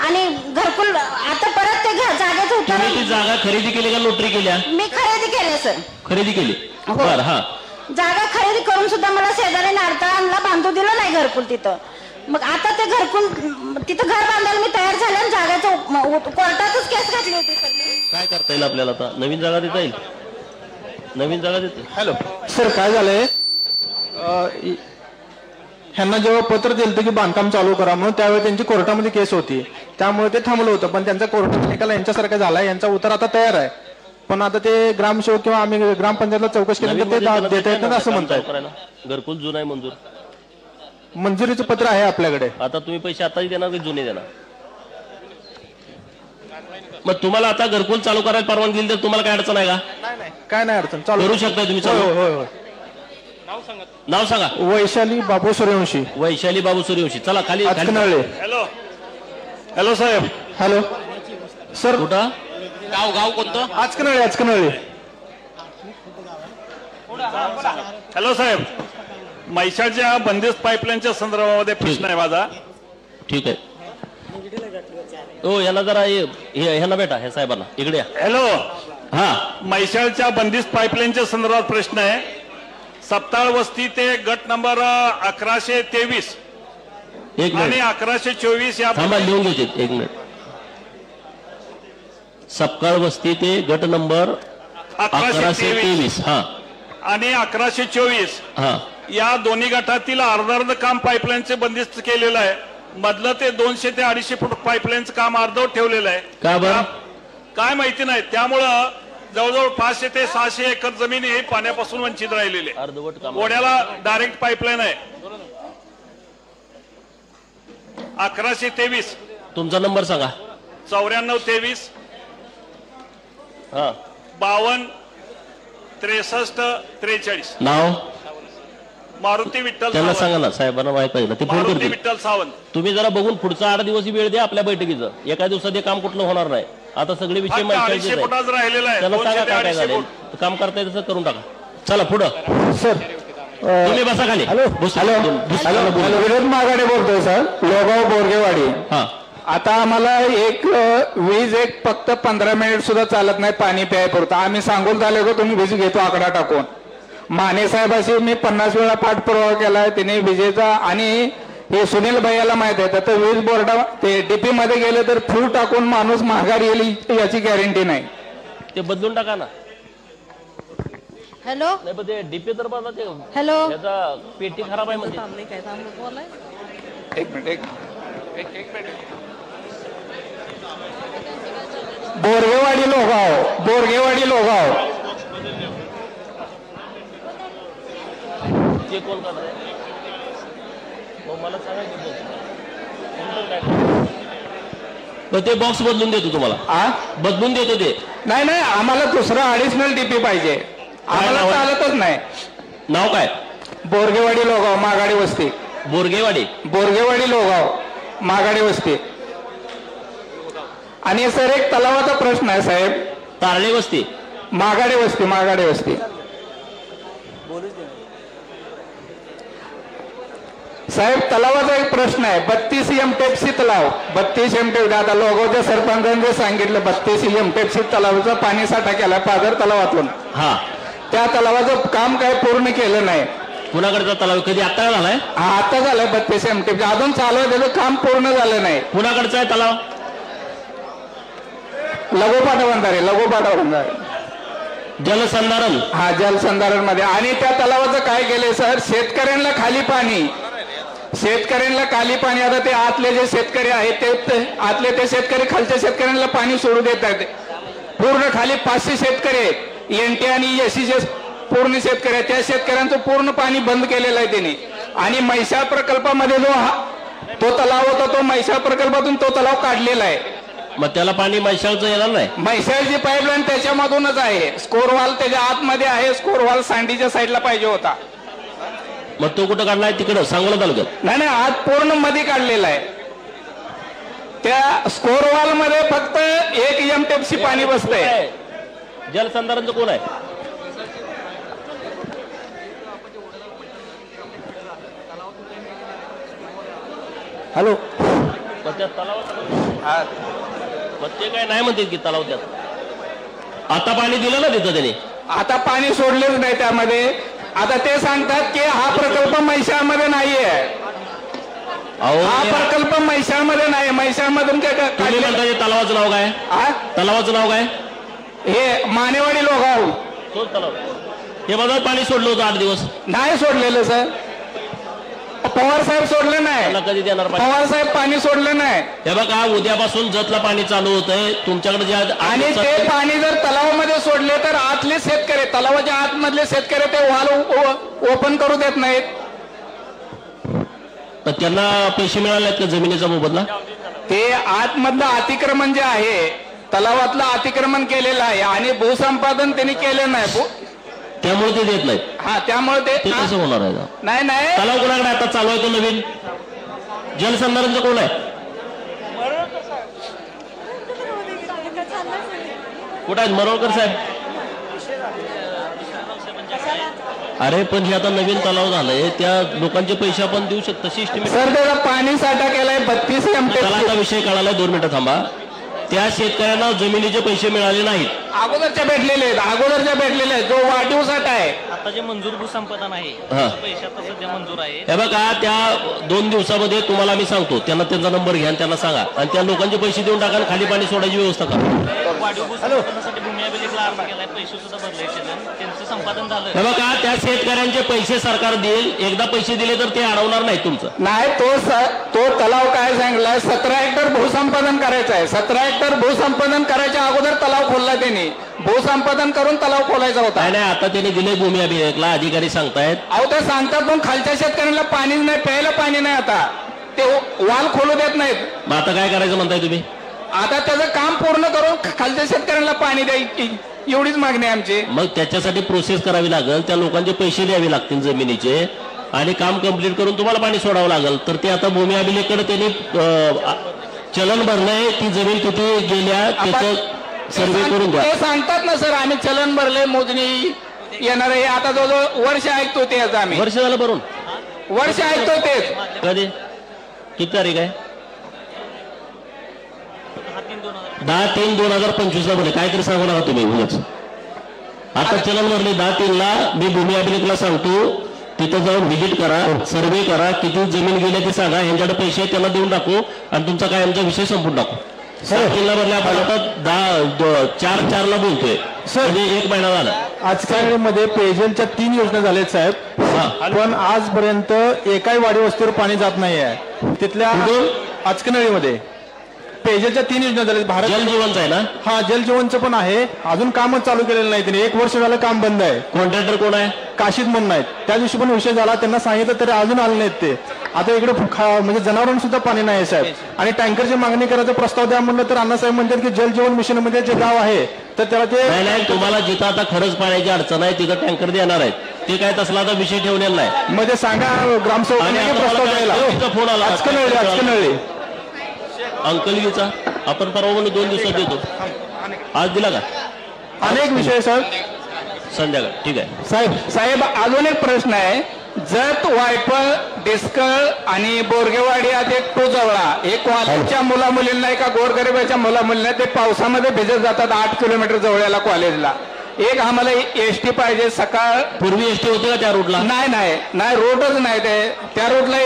आणि घरकुल आता परत ते जागेचं उतारा. तुम्ही ती जागा खरेदी केली का नोटरी केल्या? मी खरेदी केली सर. खरेदी केली. हो. बरं. हा जागा खरेदी करून सुद्धा मला शेजाऱ्याने अडथळा आणला, बांधू दिलं नाही घरकुल तिथं. मग आता ते घरकुल तिथं घर बांधायला मी तयार झाले आणि जागेचं कोर्टातच केस घातली होती सर. काय करता येईल आपल्याला आता? नवीन जागा देता येईल? नवीन जागा देते. हॅलो सर, काय झालंय ह्यांना जेव्हा पत्र दिलं होतं की बांधकाम चालू करा म्हणून, त्यावेळी त्यांची कोर्टामध्ये केस होती, त्यामुळे ते थांबलं होतं. पण त्यांचा कोर्टाचा निकाल यांच्यासारखा झाला, यांचा उतार आता तयार आहे. पण आता ते ग्रामसेवक किंवा आम्ही ग्रामपंचायतला चौकशी केल्यानंतर ते देता येत नाही असं म्हणतात. घरकुल जुना आहे मंजूर. मंजुरीचं पत्र आहे आपल्याकडे. आता तुम्ही पैसे आताच देणार की जुने देणार? मग तुम्हाला आता घरकुल चालू करायला परवानगी दिली तर तुम्हाला काय अडचण आहे का? काय नाही अडचण, चालू करू शकता तुम्ही चालू. होय. नाव सांगा. वैशाली बाबू सूर्यवंशी. वैशाली बाबू सूर्यवंशी. चला खाली. आचकनहळ्ली. हॅलो हॅलो साहेब. Hello sir. कुठं? गाव कोणतं? आचकनहळ्ली. हॅलो साहेब, मैशाच्या बंदिस्त पाईपलाईनच्या संदर्भामध्ये प्रश्न आहे माझा. ठीक आहे. हो यांना जरा ह्यांना भेटा, ह्या साहेबांना इकडे या. हॅलो. हा मैशाळच्या बंदिस्त पाईपलाईनच्या संदर्भात प्रश्न आहे. सप्ताळ वस्ती ते गट नंबर 1123 एक आणि मिनिट 1124 या थांबा, लिहून घ्यायचे. एक मिनिट. सपकाळ वस्ती ते गट नंबर 1123 हा आणि 1124 हा या दोन्ही गटातील अर्ध काम पाईपलाईनचे बंदिस्त केलेलं आहे. मधलं ते 200 ते 250 फूट पाईपलाईनचं काम अर्धवट ठेवलेलं आहे. का बरं? काय माहिती नाही. त्यामुळं जवळजवळ 500 ते 600 एकर जमीन ही पाण्यापासून वंचित राहिलेली आहे. अर्धवट काम. ओढ्याला डायरेक्ट पाईपलाईन आहे. 1123 तुमचा नंबर सांगा. 9423 हा 52 63 43. नाव मारुती विठ्ठल त्यांना सावंत. सांगा ना, साहेबांना माहित पाहिजे ना, ते फोन मारुती करतील. विठ्ठल सावंत. तुम्ही जरा बघून पुढचा 8 दिवस वेळ द्या आपल्या बैठकीचं. एका दिवसात हे काम कुठलं होणार नाही. आता सगळे विषय फक्त माहिती 250 फुटाच राहिलेला आहे. त्याला 200 सांगा ते काय काय 250 झालंय. फूट. काम करताय तसं करून टाका. चला पुढं सर तुम्ही बसा खाली. विनोद मागाडे बोलतोय सर, लोगाव बोरगेवाडी. हा आता आम्हाला वीज फक्त 15 मिनिट सुद्धा चालत नाही पाणी प्यायपुरतं. आम्ही सांगून झाले का तुम्ही वीज घेतो आकडा टाकून. माने साहेबाशी मी 50 वेळा पाठपुरावा केलाय. तिने विजेचा आणि हे सुनील भैयाला माहित आहे तर वीज बोर्डा ते डीपी मध्ये गेले तर फ्यू टाकून माणूस महागार येईल याची गॅरंटी नाही. ते बदलून टाका ना. हॅलो नाही पण ते डीपी तर बदला ते. हॅलो त्याचा पेटी खराब आहे म्हणजे. एक मिनिट बोरगेवाडी लोगाव ते कोण करत आहे मग मला सांगा की ते बॉक्स बदलून देतो तुम्हाला. बदलून देतो ते. नाही आम्हाला दुसरं ॲडिशनल डीपी पाहिजे. आम्हाला चालतच नाही. नाव काय? बोरगेवाडी लोगाव मागाडी वस्ती. बोरगेवाडी लोगाव मागाडी वस्ती. आणि सर एक तलावाचा प्रश्न आहे साहेब. तारळे वस्ती मागाडी वस्ती. साहेब तलावाचा एक प्रश्न आहे. 32 एमटेपसी तलाव 32 एमटेप. आता लोगावच्या सरपंचांनी जे सांगितलं 32 एमटेपसी तलावाचा पाणी साठा केला पाझर तलावातून. हा त्या तलावाचं काम काय पूर्ण केलं नाही. कुणाकडचा तलाव कधी आता झालाय? हा आता झालाय 32 एमटेपसी. अजून चालू आहे त्याचं काम पूर्ण झालं नाही. कुणाकडचा आहे तलाव? लघुपाटबंधारे जलसंधारण. हा जलसंधारण मध्ये. आणि त्या तलावाचं काय केलंय सर शेतकऱ्यांना खाली पाणी आता ते आतले जे शेतकरी आहेत ते शेतकरी खालच्या शेतकऱ्यांना पाणी सोडू देत आहेत. पूर्ण खाली 500 शेतकरी आहेत एनटी आणि एसीचे पूर्ण शेतकरी आहेत. त्या शेतकऱ्यांचं पूर्ण पाणी बंद केलेलं आहे त्यांनी. आणि म्हैसाळ प्रकल्पामध्ये जो तो तलाव होता तो म्हैसाळ प्रकल्पातून तो तलाव काढलेला आहे. मग त्याला पाणी म्हैसाळचं येणार नाही. म्हैसाळची पाईपलाईन त्याच्यामधूनच आहे. स्कोरवॉल त्याच्या आतमध्ये आहे. स्कोरवॉल सांडीच्या साईडला पाहिजे होता. मग तो कुठं काढलाय? तिकडं सांगोला तालुक्यात. नाही आत पूर्ण मध्ये काढलेला आहे. त्या स्कोरवॉल मध्ये फक्त 1 एमटेपसी पाणी बसतंय. जलसंधारणचं कोण आहे? हॅलो त्या तलावात ते काय नाही म्हणते की तलाव त्यात आता पाणी दिलं ना तिथं त्याने. आता पाणी सोडलेच नाही त्यामध्ये. आता ते सांगतात की हा प्रकल्प म्हैसाळमध्ये नाहीये. हा प्रकल्प म्हैसाळमध्ये नाही. म्हैसाळमधून काय तलावाचं नाव काय? तलावाचं नाव काय? हे मानेवाडी लोगाव. तोच तलाव. हे बघा पाणी सोडलं होतं 8 दिवस. नाही सोडलेलं सर. पवार साहेब सोडले नाही. कधी देणार? पवार साहेब पाणी सोडलं नाही. हे बघा उद्यापासून जतला पाणी चालू होतंय तुमच्याकडे जे. आणि ते पाणी जर तलावामध्ये सोडले तर आतले शेतकरी तलावाच्या आतमधले शेतकरी ते वाल ओपन करू देत नाहीत. तर त्यांना पैसे मिळाले आहेत का जमिनीचा मोबदला? ते आतमधलं अतिक्रमण जे आहे तलावातलं अतिक्रमण केलेलं आहे आणि भूसंपादन त्यांनी केलं नाही. त्यामुळे ते देत नाहीत. हा त्यामुळे ते कसं होणार आहे? नाही तलाव कोणाकडे आता चालू आहे तो नवीन? जलसंधारणचं कोण आहे? कुठं आहेत मरोळकर साहेब? अरे पण हे आता नवीन तलाव झालंय त्या लोकांचे पैसे आपण देऊ शकतो तशी एस्टिमेट. सर त्याचा पाणी साठा केलाय 32 एमटेपसी. तलावाचा विषय कळालाय. 2 मिनिटं थांबा. त्या शेतकऱ्यांना जमिनीचे पैसे मिळाले नाहीत. अगोदरच्या भेटलेले आहेत. जो वाढीव साठा आहे आता जे मंजूर भूसंपादन आहे पैसे आता सध्या मंजूर आहे. हे बघा त्या 2 दिवसामध्ये तुम्हाला मी सांगतो त्यांना त्यांचा नंबर घ्या आणि त्यांना सांगा आणि त्या लोकांचे पैसे देऊन टाका खाली पाणी सोडायची व्यवस्था करा. वाढीव भूसंपादनासाठी भूमी अभिलेखला अर्ज केलाय. पैसे सुद्धा भरले त्यांचं संपादन झालं. हे बघा त्या शेतकऱ्यांचे पैसे सरकार देईल. एकदा पैसे दिले तर ते अडवणार नाही तुमचं. नाही तो तलाव काय सांगलाय 17 हेक्टर भूसंपादन करायचं आहे. 17 हेक्टर भूसंपादन करायच्या अगोदर तलाव खोलला त्यांनी. भूसंपादन करून तलाव खोलायचा होता. नाही आता त्यांनी दिले भूमी अभिलेखला. अधिकारी सांगतायत. अहो ते सांगतात पण खालच्या शेतकऱ्यांना पाणीच नाही. प्यायला पाणी नाही. आता ते वाल खोलू देत नाहीत. मग आता काय करायचं म्हणताय तुम्ही? आता त्याचं काम पूर्ण करून खालच्या शेतकऱ्यांना पाणी द्यायची एवढीच मागणी आहे आमची. मग त्याच्यासाठी प्रोसेस करावी लागेल. त्या लोकांचे पैसे द्यावे लागतील जमिनीचे आणि काम कंप्लीट करून तुम्हाला पाणी सोडावं लागेल. तर ते आता भूमी अभिलेखकडे त्यांनी चलन भरलंय, ती जमीन किती गेल्या त्याचं सर्वे करून द्या. ते सांगतात ना सर, आम्ही चलन भरले, मोजणी येणार आहे. आता जवळजवळ वर्ष ऐकतो तेच आम्ही, वर्ष झालं भरून, वर्ष ऐकतो तेच. कधी किती तारीख आहे? 10/3/2025 ला भरले. काहीतरी सांगू नका तुम्ही उगाच. आता चलन भरले 10/3 मी भूमी अभिलेखला सांगतो, तिथं जाऊन व्हिजिट करा, सर्वे करा, किती जमीन गेल्या ते सांगा, यांच्याकडे पैसे त्यांना देऊन टाकू आणि तुमचा काय आमचा विषय संपून टाकू. 7/3 भरले, आपण आता 4/4 बोलतोय, म्हणजे 1 महिना झाला. आजकाल मध्ये पेयजलच्या 3 योजना झाल्यात साहेब, पण आजपर्यंत एकाही वाडी वस्तीवर पाणी जात नाही आहे. तिथल्या आचकनळीमध्ये पेयजलच्या 3 योजना झाल्या. भारत जल जीवनचं आहे ना? हा, जल जीवनचं पण आहे. अजून कामच चालू केलेलं नाही त्यांनी. 1 वर्ष झालं काम बंद आहे. कॉन्ट्रॅक्टर कोण आहे? काशीद म्हणून आहेत. त्या दिवशी पण विषय झाला, त्यांना सांगितलं तरी अजून आले नाहीत ते. आता इकडे म्हणजे जनावरांना सुद्धा पाणी नाही साहेब. आणि टँकरची मागणी करायचा प्रस्ताव द्या म्हणलं तर अण्णासाहेब म्हणतात की जल जीवन मिशन मध्ये जे गाव आहे तर त्याला ते नाही, तुम्हाला जिथं आता खरंच पाण्याची अडचण आहे तिथं टँकर देणार आहेत. ते काय तसला आता विषय ठेवलेला नाही. मध्ये सांगा ग्रामसेवकांनी प्रस्ताव द्यायला. फोन आला आचकनळी अंकलगीचा, आपण परवा 2 दिवसात देतो. आज दिला का? अनेक विषय साहेब. संध्याकाळ ठीक आहे साहेब अजून एक प्रश्न आहे. जत, वायफळ, डिस्कळ आणि बोरगेवाडी आधी टोजवळा हे कॉलेजच्या मुला मुलींना एका गोरगरिबाच्या मुला मुलींना ते पावसामध्ये भिजत जातात 8 किलोमीटर जवळला कॉलेजला. एक आम्हाला एसटी पाहिजे सकाळ. पूर्वी एसटी होती का त्या रूटला? नाही रोडच नाही, त्या रोडला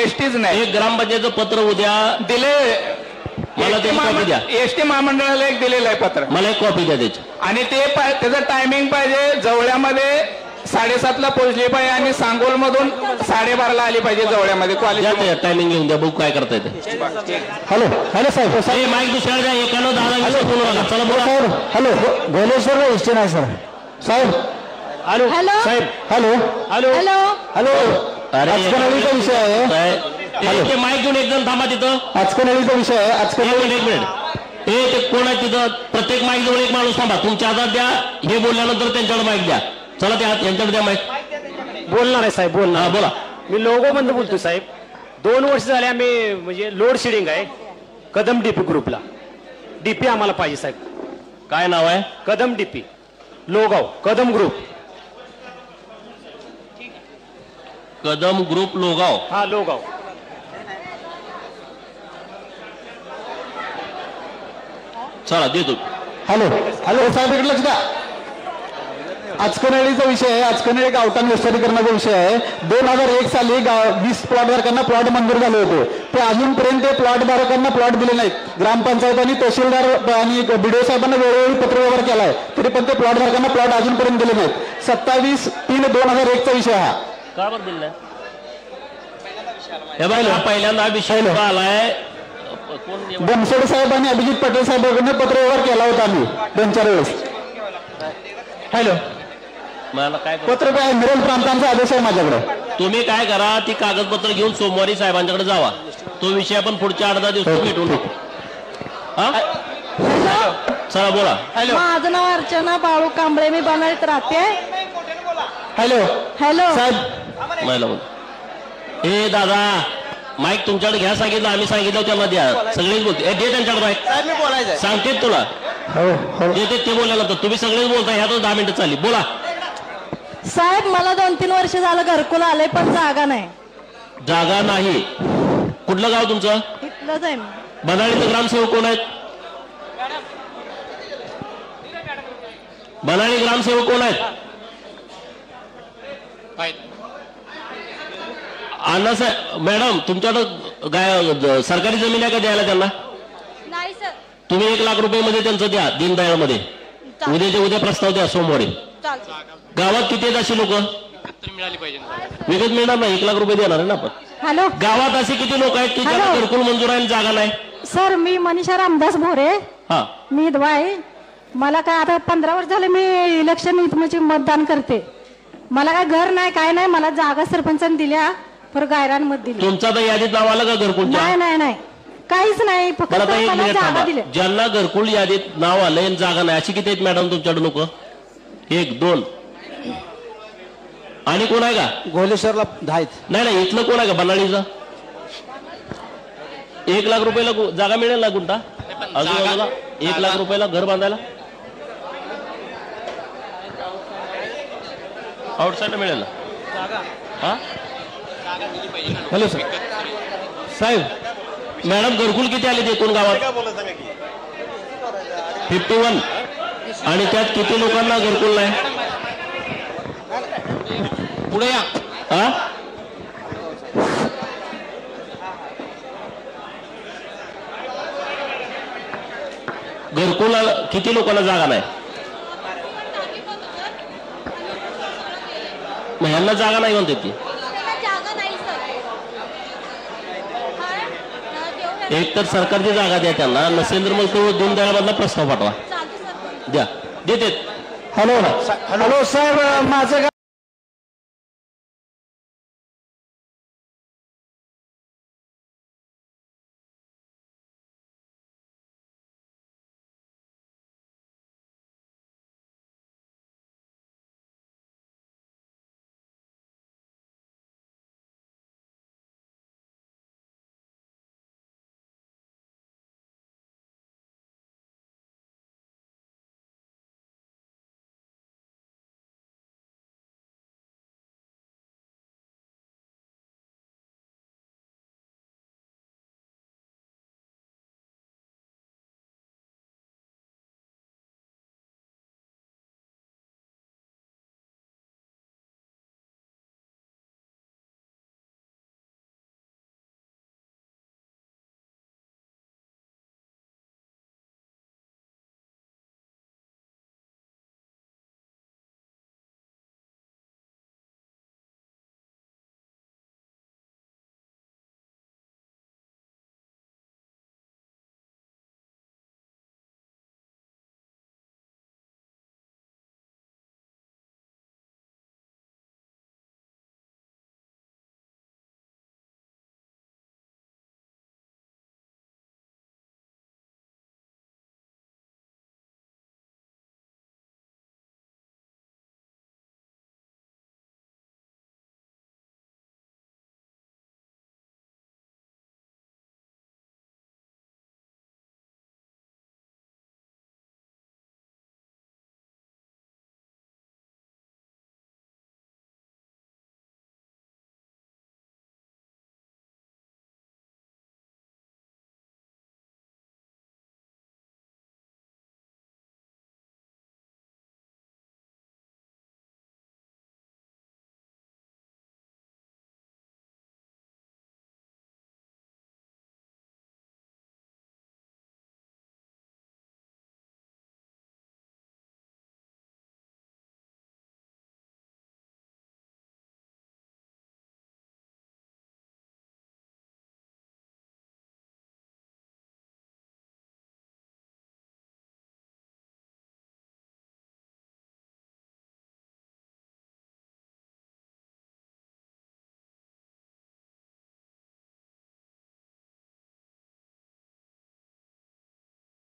एसटीच नाही. एक ग्रामपंचायतचं पत्र उद्या दिले, मला त्याची कॉपी द्या. एसटी महामंडळाला एक दिलेलं आहे पत्र, मला एक कॉपी द्या त्याची. आणि ते त्याचं टायमिंग पाहिजे. जवळ्यामध्ये 7:30 पोहोचली पाहिजे आणि सांगोल मधून 12:30 आली पाहिजे जवळ्यामध्ये कॉलेज. टायमिंग घेऊन द्या, बघू काय करता येते. हॅलो साहेब. माईक दुसऱ्या द्या. 91 चला बोला. हॅलो, गोलेश्वर एसटी नाही सर. साहेब हॅलो साहेब. हॅलो आचकनळीचा विषय आहे. माईक घेऊन एकदम थांबा तिथं. आचकनळीचा विषय आहे. एक मिनिट. ते कोण आहे तिथं? प्रत्येक माईक जवळ एक माणूस थांबा. तुमच्या हातात द्या. हे बोलल्यानंतर त्यांच्याकडे माईक द्या. चला त्या यांच्याकडे द्या माईक. बोलणार आहे साहेब, बोलणार. बोला. मी लोगोबंद बोलतो साहेब. 2 वर्ष झाले आम्ही म्हणजे लोड शेडिंग आहे कदम डीपी ग्रुपला. डीपी आम्हाला पाहिजे साहेब. काय नाव आहे? Kadam DP Logaon, Kadam group. Kadam group Logaon. हा लोगाव. चला देतो. हॅलो साहेब, इकडे लक्ष द्या. आचकनळीचा विषय आहे. आचकनळी गावठाण विस्तारीकरणाचा विषय आहे. 2001 साली 20 प्लॉट धारकांना प्लॉट मंजूर झाले होते. ते अजूनपर्यंत प्लॉट धारकांना प्लॉट दिले नाहीत. ग्रामपंचायत आणि तहसीलदार आणि बीडीओ साहेबांना वेळोवेळी पत्रव्यवहार केलाय, तरी पण ते प्लॉट धारकांना प्लॉट अजूनपर्यंत दिले नाहीत. 27/3/2001 चा विषय हा. का बरं दिलं? हे पहिल्यांदा विषय आलाय. बनसोडे साहेब आणि अभिजित पटेल साहेबांकडून पत्रव्यवहार केला होता आम्ही 2-4 वेळेस. हॅलो, मला काय पत्र काय मिरल प्रांतांचा आदेश आहे माझ्याकडे. तुम्ही काय करा, ती कागदपत्र घेऊन सोमवारी साहेबांच्याकडे जावा. तो विषय आपण पुढच्या 8-10 दिवसात भेटून टाकू. चला बोला. माझं नाव अर्चना बाळू कांबळे, मी बनाळीत राहते. हॅलो साहेब. मला बोल. हे दादा, माईक तुमच्याकडे घ्या. सांगितलं आम्ही, सांगितलं त्यांना द्या. सगळेच बोलते. दे त्यांच्याकडे माईक. सांगते तुला देते ते बोलायला. तर तुम्ही सगळेच बोलताय. ह्या तो 10 मिनिटं चालली. बोला. साहेब मला 2-3 वर्ष झालं घरकुल आलंय, पण जागा नाही. जागा नाही? कुठलं गाव तुमचं? इथलंच आहे. बनाळीचे ग्रामसेवक कोण आहेत? बनाळी ग्रामसेवक कोण आहेत? अण्णासाहेब मॅडम, तुमच्याकडं सरकारी जमीन आहे का द्यायला त्यांना? नाही सर. तुम्ही 1 लाख रुपये मध्ये त्यांचं द्या. दीनदयाळ मध्ये उद्याच्या उद्या प्रस्ताव द्या सोमवारी. गावात किती आहेत अशी लोक? मिळाली पाहिजे. विकत मिळणार नाही. 1 लाख रुपये देणार आहे ना आपण. हॅलो, गावात असे किती लोक आहेत की ज्यांना घरकुल मंजूर आहे जागा नाही? सर मी मनीषा रामदास भोरे. मी विधवा आहे. मला काय आता 15 वर्ष झाले मी इलेक्शन म्हणजे मतदान करते. मला काय घर नाही, काय नाही. मला जागा सरपंचाने दिल्या, पर गायरान मत दिली. तुमचा तर यादीत नाव आलं का घरकुल? नाही काहीच नाही. फक्त मला जागा दिली. ज्यांना घरकुल यादीत नाव आलंय जागा नाही अशी किती आहेत मॅडम तुमच्याकडे लोक? 1, 2 आणि कोण आहे का? गोलेश्वरला 10. नाही इथलं कोण आहे का बनाळीचं? 1 लाख रुपयाला जागा मिळेल ना गुंठा आजूबाजूला 1 लाख रुपयाला घर बांधायला आउटसाईडला मिळेल ना हा हॅलो सर साहेब मॅडम घरकुल किती आले एकूण गावात 51 आणि त्यात किती लोकांना घरकुल नाही पुढे या हा घरकुल किती लोकांना जागा नाही मग ह्यांना जागा नाही म्हणते ती एक तर सरकारची जागा द्या त्यांना नसेल तर मग तो दीनदयाळमधला प्रस्ताव पाठवा द्या देते हॅलो हॅलो साहेब माझं गाव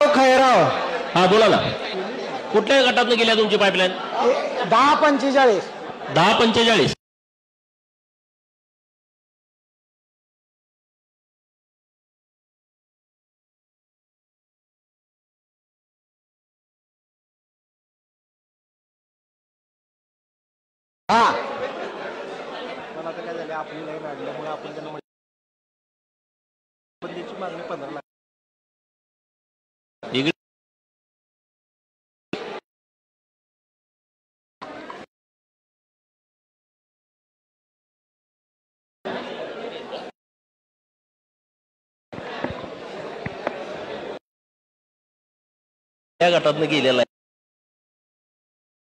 खैराव हा बोला ना कुठल्या गटातून गेल्या तुमची पाईपलाईन 1045 1045 हा त्या गटातनं गेलेला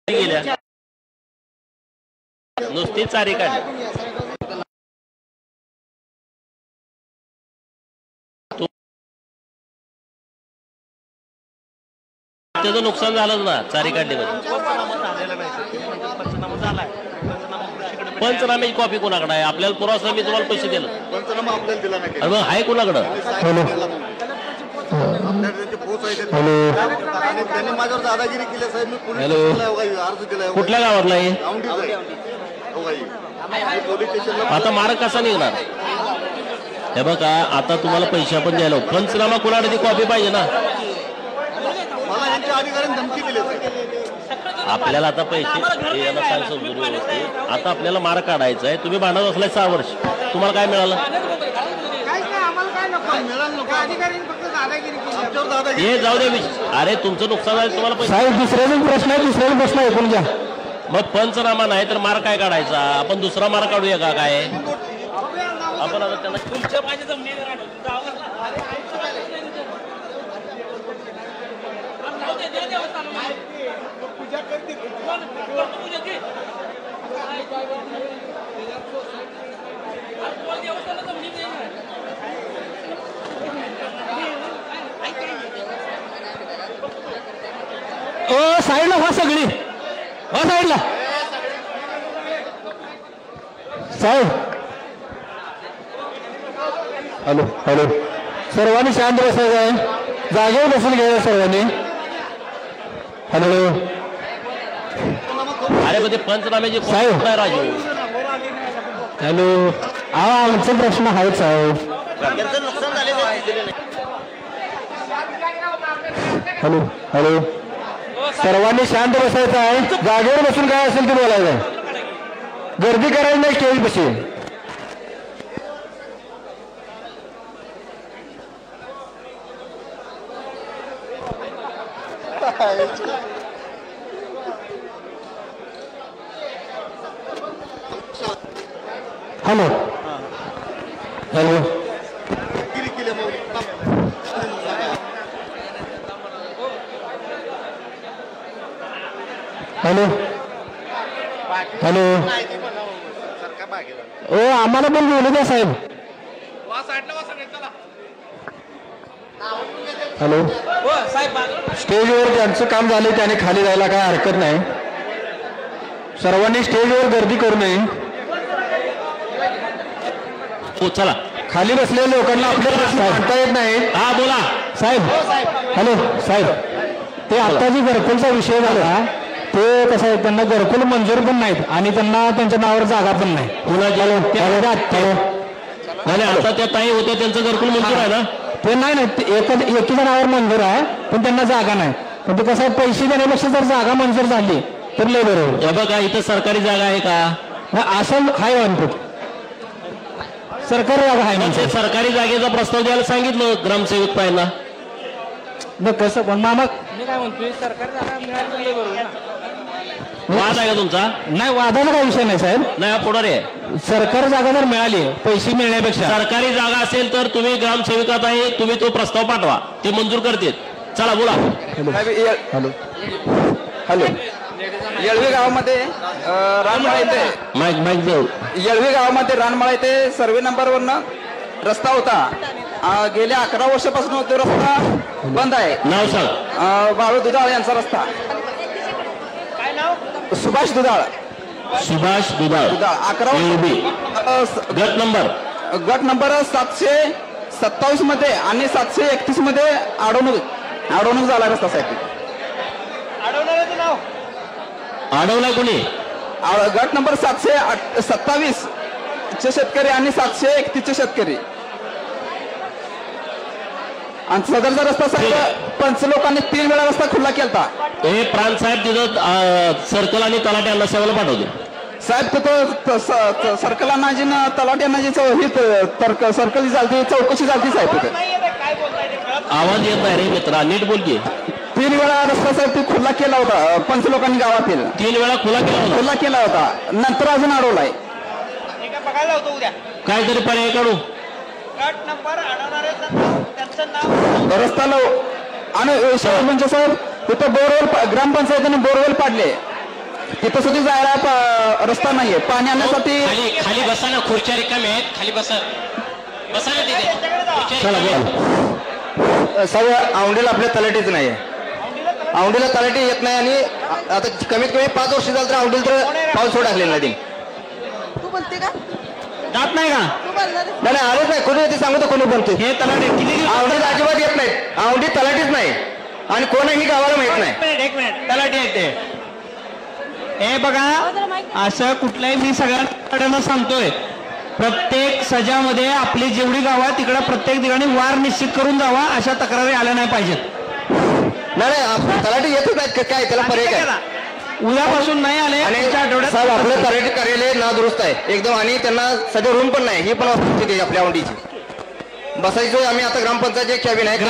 आहे गेल्या नुसती चारी काढली त्याचं नुकसान झालंच ना चारी काढली पंचनाम्याची कॉपी कोणाकडे आहे आपल्याला पुरावा मी तुम्हाला पैसे दिलं अरे मग आहे कोणाकडं त्यांनी माझ्यावर दादागिरी केली साहेब मी पोलीस हॅलो अर्ज दिलाय कुठल्या गावातला आहे पोलीस स्टेशनला आता मार्ग कसा निघणार हे बघा आता तुम्हाला पैसे आपण द्यायला पंचनामा कोणाकडे ती कॉपी पाहिजे ना. मला यांच्या अधिकाऱ्यांनी धमकी दिली आपल्याला आता पैसे याला सांग समजून व्यवस्थित. आता आपल्याला मार काढायचा आहे. तुम्ही भांडत असलाय 6 वर्ष, तुम्हाला काय मिळालं? हे जाऊ दे. अरे तुमचं नुकसान आहे, तुम्हाला पैसे. साहेब दुसऱ्याचा प्रश्न ऐकून घ्या. मग पंचनामा नाही तर मार काय काढायचा? आपण दुसरा मार काढूया का काय? आपण आता त्यांना तुमच्या माझ्या जमिनीवर साईडला व्हा सगळी, व्हा साईडला. साहेब हॅलो हॅलो, सर्वांनी शांत बसायचं आहे, जागेवर बसून घ्यायचं सर्वांनी. हॅलो. अरे पण ते पंचनाम्याचे साहेब काय राजू? हॅलो. आमचा प्रश्न आहेच साहेब. हॅलो हॅलो, सर्वांनी शांत बसायचं आहे, जागेवर बसून काय असेल ते बोलायचं आहे, गर्दी करायची नाही स्टेज पशी. Hello hello. Hello hello. ओ आम्हाला पण बोलू द्या साहेब. हॅलो. स्टेजवर ज्यांचं काम झालं त्याने खाली जायला काय हरकत नाही. सर्वांनी स्टेजवर गर्दी करू नये. चला खाली बसलेल्या लोकांना आपले प्रश्न सांगता येत नाही. हा बोला साहेब. हॅलो साहेब, ते आता जी घरकुलचा विषय झाला ते कसं आहे, त्यांना घरकुल मंजूर पण नाहीत आणि त्यांना त्यांच्या नावावर जागा पण नाही. आता त्या ताई होत्या त्यांचं घरकुल मंजूर आहे ना? ते नाही एकीच्या नावावर मंजूर आहे पण त्यांना जागा नाही. पण ते कसं आहे, पैसे देण्यापेक्षा जर जागा मंजूर झाली तर लय बरोबर. बघा इथं सरकारी जागा आहे का? असं हाय अनपुट सरकारी जागा आहे म्हणजे. सरकारी जागेचा प्रस्ताव द्यायला सांगितलं ग्रामसेवक पाहिला. कसं पण मामा मी काय म्हणतोय, सरकारी जागा मिळाली बरोबर ना. वाद आहे का तुमचा? नाही, वादाचा काही विषय नाही साहेब. नाही पुढारी आहे. सरकारी जागा जर मिळाली पैसे मिळण्यापेक्षा, सरकारी जागा असेल तर तुम्ही ग्रामसेवकात आहे, तुम्ही तो प्रस्ताव पाठवा, ते मंजूर करतील. चला बोला. Hello hello. येळवी गावामध्ये रानमाळा येथे माईक माईक जाऊ. येळवी गावामध्ये रानमाळा येथे सर्वे नंबरवरनं रस्ता होता. गेल्या 11 वर्षापासून तो रस्ता बंद आहे. नाव सांग. बाळू दुधाळ यांचा रस्ता. काय नाव? सुभाष दुधाळ. सुभाष दुधाळ. 11 गट नंबर 727 मध्ये आणि 731 मध्ये अडवणूक झाला रस्ता साहेब. अडवणाऱ्याचं नाव अडवलाय कोणी? गट नंबर 727 चे शेतकरी आणि 731 चे शेतकरी. आणि सदरचा रस्ता साहेब पंच लोकांनी 3 वेळा रस्ता खुला केलता. हे प्रांत साहेब तिथं सर्कल आणि तलाठी यांना सेवेला पाठवते साहेब. तिथं सर्कल अनाजी तलाठी अनाजी सर्कल चालते, चौकशी चालती साहेब. तिथे आवाज येत नाही रे मित्रा, नीट बोल की. 3 वेळा रस्ता साहेब ते खुला केला होता पंच लोकांनी गावातील. 3 वेळा खुला केला होता, नंतर अजून अडवलाय. बघायला होतो उद्या काहीतरी पर्याय काढू. गट नंबर अडवणाऱ्याचं नाव, त्यांचं नाव, रस्ता लाव. आणि म्हणजे साहेब तिथं बोरवेल, ग्रामपंचायतीने बोरवेल पाडले, तिथं सुद्धा जायला रस्ता नाहीये पाणी आणण्यासाठी. खाली बसा ना, खुर्च्या रिकाम्या आहेत, खाली बसा बसा ना तिथे. साहेब औंढीला आपल्या तलाठीच नाही आहे. औंढीला तलाठी येत नाही आणि आता कमीत कमी 5 वर्ष झालं तर औंढीला तर पाऊस सोड टाकलेला नाही. तू बोलते का? जात नाही का? नाही आलेच नाही. कोणी येते सांगतो कोणी बोलते. हे तलाठी औंढीला अजिबात येत नाहीत. औंढी तलाठीच नाही आणि कोणही गावाला माहित नाही. एक मिनिट तलाठी येते. हे बघा, असं कुठल्याही मी सगळ्यांना सांगतोय, प्रत्येक सजामध्ये आपली जेवढी गावं आहेत तिकडे प्रत्येक ठिकाणी वार निश्चित करून जावा, अशा तक्रारी आल्या नाही पाहिजेत. नाही तलाठी येतच नाहीत काय, त्याला पर्याय काय? उद्यापासून नाही आले आणि साहेब आपलं तलाठी कार्यालय नादुरुस्त आहे एकदम, आणि त्यांना सध्या रूम पण नाही, ही पण परिस्थिती आपल्या औंढीची. बसायचो आम्ही आता ग्रामपंचायत कॅबिन आहे, काय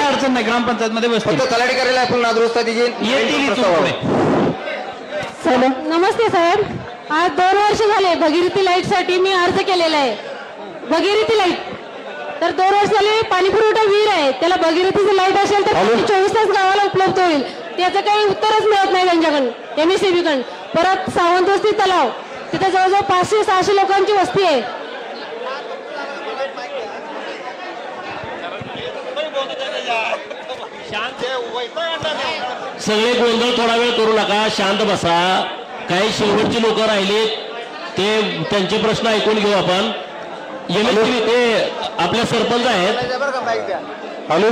अडचण नाही, ग्रामपंचायत मध्ये बसतो. फक्त तलाठी कार्यालय आपण नादुरुस्त नमस्ते साहेब, आज 2 वर्ष झाले भगीरथी लाईट साठी मी अर्ज केलेला आहे. भगीरथी लाईट तर 2 वर्ष झाले पाणी पुरवठा विहीर आहे, त्याला भगीरथीची लाईट असेल तर 24 तास गावाला उपलब्ध होईल. त्याचं काही उत्तरच मिळत नाही त्यांच्याकडून, MSCB कडून. परत सावंतवस्ती तलाव, तिथे जवळजवळ 500-600 लोकांची वस्ती आहे. सगळे गोंधळ थोडा वेळ करू नका, शांत बसा. काही शेवटची लोक राहिली ते त्यांचे प्रश्न ऐकून घेऊ आपण. MSCB ते आपल्या सरपंच आहेत. हॅलो,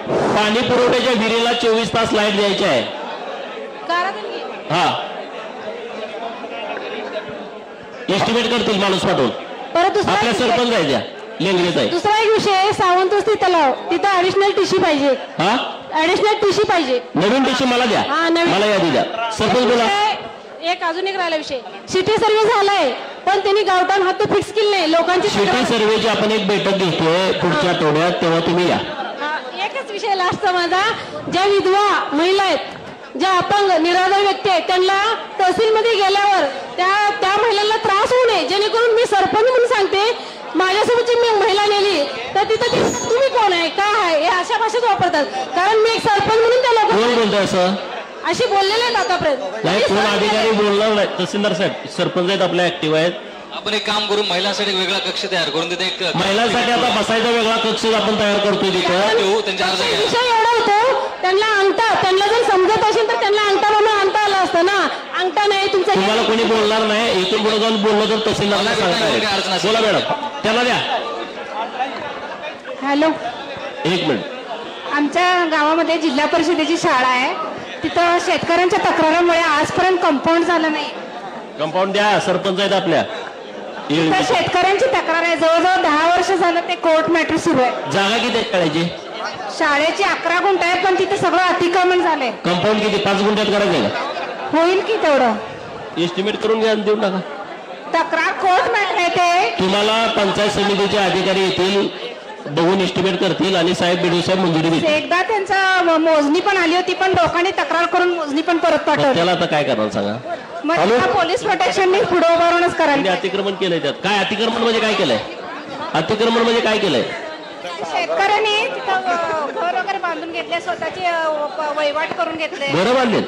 पाणी पुरवठ्याच्या विहिरीला 24 तास लाईट द्यायची आहे. हा, एस्टिमेट करतील माणूस पाठवून. आपल्या सरपंच आहे त्या लेंगरेच आहे. दुसरा एक विषय, सावंतवस्ती तलाव, तिथं ऍडिशनल टीसी पाहिजे. हा, ऍडिशनल टीसी पाहिजे. नवीन टीसी मला द्या, मला यादी द्या. सरपंच बोला. अजून एक राहिला विषय, सिटी सर्वे झालाय पण त्यांनी गावठाण हात फिक्स केले नाही लोकांची. सिटी सर्वेची आपण एक बैठक घेतोय पुढच्या आठवड्यात, तेव्हा तुम्ही या. एकच विषय लास्टचा माझा, ज्या विधवा महिला आहेत, ज्या अपंग निराधार व्यक्ती आहेत, त्यांना तहसीलमध्ये गेल्यावर त्या महिलांना त्रास होऊ नये, जेणेकरून मी सरपंच म्हणून सांगते, माझ्यासोबतची मी महिला नेली तर तिथं तुम्ही कोण आहे, काय आहे, हे अशा भाषेत वापरतात. कारण मी एक सरपंच म्हणून त्या कोण बोलतोय असं अशी बोललेले आहेत आतापर्यंत. नाही, कोण अधिकारी बोलणार नाही. तहसीलदार साहेब सरपंच आहेत आपल्या, ऍक्टिव्ह आहेत. आपण एक काम करू, महिलांसाठी वेगळा कक्ष तयार करून तिथे एक महिलांसाठी आता बसायचा वेगळा कक्ष आपण तयार करतोय तिथं. त्यांच्या अर्ज घ्या. विषय एवढा होतो, त्यांना अंगठा, त्यांना जर समजत असेल तर त्यांना अंगठा म्हणून आणता आला असतं ना. अंगठा नाही तुमचा. तुम्हाला कोणी बोलणार नाही, इथून पुढे जाऊन बोललं तर तहसीलदारला सांगता. बोला मॅडम, त्याला द्या. हॅलो, एक मिनिट. आमच्या गावामध्ये जिल्हा परिषदेची शाळा आहे, तिथं शेतकऱ्यांच्या तक्रारामुळे आजपर्यंत कंपाऊंड झालं नाही. कंपाऊंड द्या, सरपंच आहेत आपल्या. तर शेतकऱ्यांची तक्रार आहे, जवळजवळ 10 वर्ष झालं ते कोर्ट मॅटर सुरू आहे. जागा किती आहे शाळेची? शाळेची 11 गुंठ आहे, पण तिथे सगळं अतिक्रमण झालंय. कंपाऊंड किती? 5 गुंठ्यात करायचं का? होईल की तेवढं? एस्टिमेट करून घ्या, देऊन टाका. तक्रार कोर्ट मॅटर आहे ते. तुम्हाला पंचायत समितीचे अधिकारी येतील, बघून एस्टिमेट करतील आणि साहेब बीडीओ साहेब मंजुरी देतील. एकदा त्यांचा मोजणी पण आली होती, पण लोकांनी तक्रार करून मोजणी पण परत पाठवली. त्याला आता काय करणार सांगा? मग पोलीस प्रोटेक्शननी पुढे उभारूनच करायला. अतिक्रमण केलंय त्यात. काय अतिक्रमण म्हणजे काय केलंय? अतिक्रमण म्हणजे काय केलंय? शेतकऱ्यांनी तिथं घर वगैरे बांधून घेतले, स्वतःचे वहिवाट करून घेतले. घरं बांधले?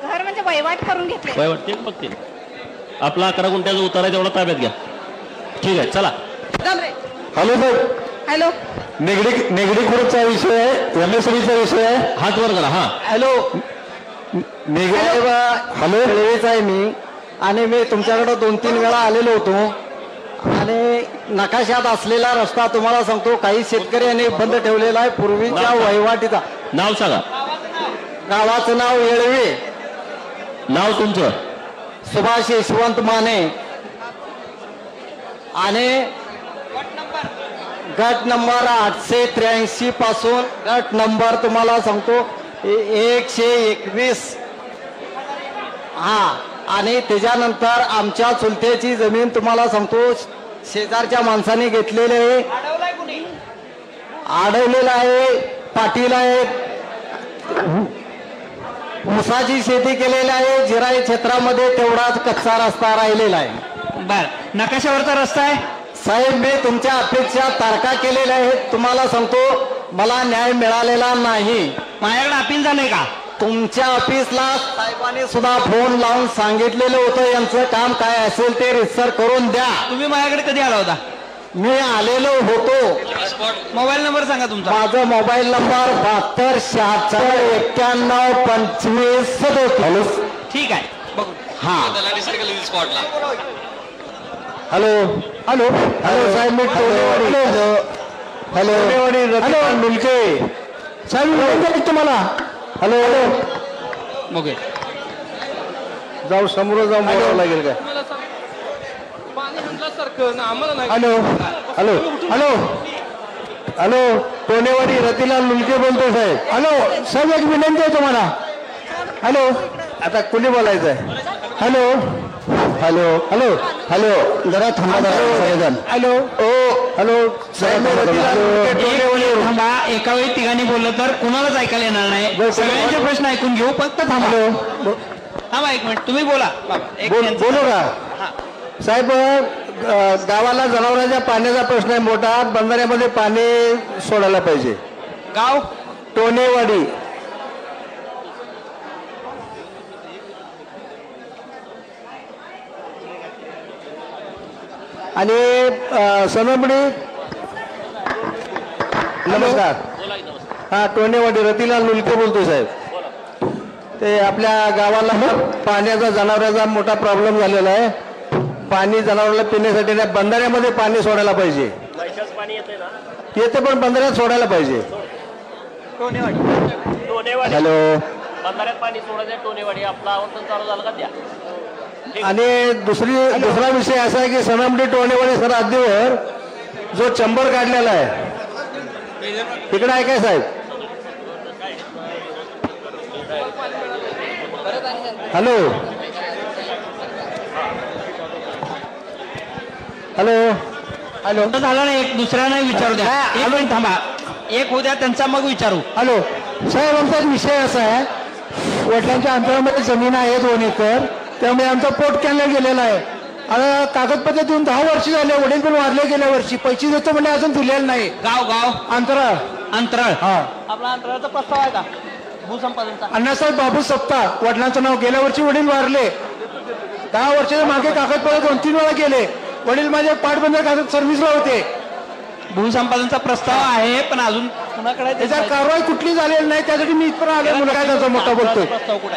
घर म्हणजे वहिवाट करून घेतले. वहिवाट ते बघतील. आपला 11 गुंठ्याचा उतार आहे तेवढा ताब्यात घ्या. ठीक आहे, चला. हॅलो साहेब. हॅलो, नेगडी खुर्दचा विषय आहे, MSCBचा विषय आहे. हात वर करा. हा, हॅलो. हॅलो, रेल्वेचा आहे मी, आणि मी तुमच्याकडे 2-3 वेळा आलेलो होतो, आणि नकाशात असलेला रस्ता तुम्हाला सांगतो, काही शेतकऱ्यांनी बंद ठेवलेला आहे पूर्वीच्या वहिवाटीचा. नाव सांगा. गावाचं नाव येळवे. नाव तुमचं? सुभाष यशवंत माने. आणि गट नंबर 883 पासून गट नंबर तुम्हाला सांगतो 121. हा, आणि त्याच्यानंतर आमच्या चुलत्याची जमीन तुम्हाला सांगतो शेजारच्या माणसाने घेतलेली आहे, अडवलेलं आहे. पाटील आहेत, ऊसाची शेती केलेली आहे. जिराई क्षेत्रामध्ये तेवढाच कच्चा रस्ता राहिलेला आहे. बर, नकाशावरचा रस्ता आहे साहेब. मी तुमच्या अपेक्षा तारखा केलेल्या आहेत, तुम्हाला सांगतो मला न्याय मिळालेला नाही. माझ्याकडे अपील झालंय का? तुमच्या ऑफिसला साहेबांनी सुद्धा फोन लावून सांगितलेलं होतं, यांचं काम काय असेल ते रिसर करून द्या. तुम्ही माझ्याकडे कधी आला होता? मी आलेलो होतो. मोबाईल नंबर सांगा तुमचा. माझा मोबाईल नंबर 7276912527. ठीक आहे, बघू. हा, हॅलो हॅलो हॅलो साहेब, मी हॅलो हॅलो मुलके साहेब तुम्हाला. हॅलो हॅलो, ओके, जाऊ समोर जाऊन बोलावं लागेल काय? Hello hello hello hello Tonewadi Ratilal Lulke बोलतो साहेब. हॅलो साहेब एक विनंती आहे तुम्हाला. हॅलो आता कुणी बोलायचं आहे. हॅलो हॅलो हॅलो हॅलो जरा थांबा सगळेजण. हॅलो ओ हॅलो साहेब थांबा. एका वेळी तिघांनी बोललं तर कोणालाच ऐकायला येणार नाही. सगळ्यांचे प्रश्न ऐकून घेऊ. फक्त थांबा. थांबा एक मिनिट. तुम्ही बोला बोलू का साहेब. गावाला जनावरांच्या पाण्याचा प्रश्न आहे मोठा. बंधाऱ्यामध्ये पाणी सोडायला पाहिजे. गाव टोनेवाडी. आणि सनबडी. नमस्कार. हा टोनेवाडी रतीलाल लुलके बोलतोय साहेब. ते आपल्या गावाला पाण्याचा जनावरांचा मोठा प्रॉब्लेम झालेला आहे. पाणी जनावरांना पिण्यासाठी नाही बंधाऱ्यामध्ये पाणी सोडायला पाहिजे. येते पण बंधाऱ्यात सोडायला पाहिजे. हॅलो बंधाऱ्यात पाणी सोडायचं टोनेवाडी आपला आवर्तन चालू झालं का द्या. आणि दुसरा विषय असा आहे की सनमडी टोनेवाडी सर हद्दीवर जो चंबर काढलेला आहे तिकडे आहे काय साहेब. हॅलो हॅलो हॅलो झालं ना. एक दुसऱ्याने विचारू द्या. एक मिनिट थांबा. एक होऊ द्या त्यांचा मग विचारू. हॅलो साहेब आमचा विषय असा आहे वडिलांच्या अंतरामध्ये जमीन आहे 2 एकर. त्यामुळे आमचा पोट कॅनला गेलेला आहे. आता कागदपत्र देऊन 10 वर्ष झाले. वडील पण वारले गेल्या वर्षी. पैसे देतो म्हणजे अजून दिलेलं नाही. गाव अंतराळ. अंतराळ हा आपला अंतराळाचा प्रस्ताव आहे का भूसंपादनचा. अण्णासाहेब बाबू सप्ताह वडिलांचं नाव. गेल्या वर्षी वडील वारले. 10 वर्षाच्या मागे कागदपत्र 2-3 वेळा गेले. वडील माझे पाटबंदर कागद सर्व्हिसला होते. भूसंपादनचा प्रस्ताव आहे पण अजून कुणाकडे त्याच्यात कारवाई कुठली झालेली नाही. त्यासाठी मी इथपर्यंत आलो. मुलं काय त्याचा मोठा बोलतोय. प्रस्ताव कुठे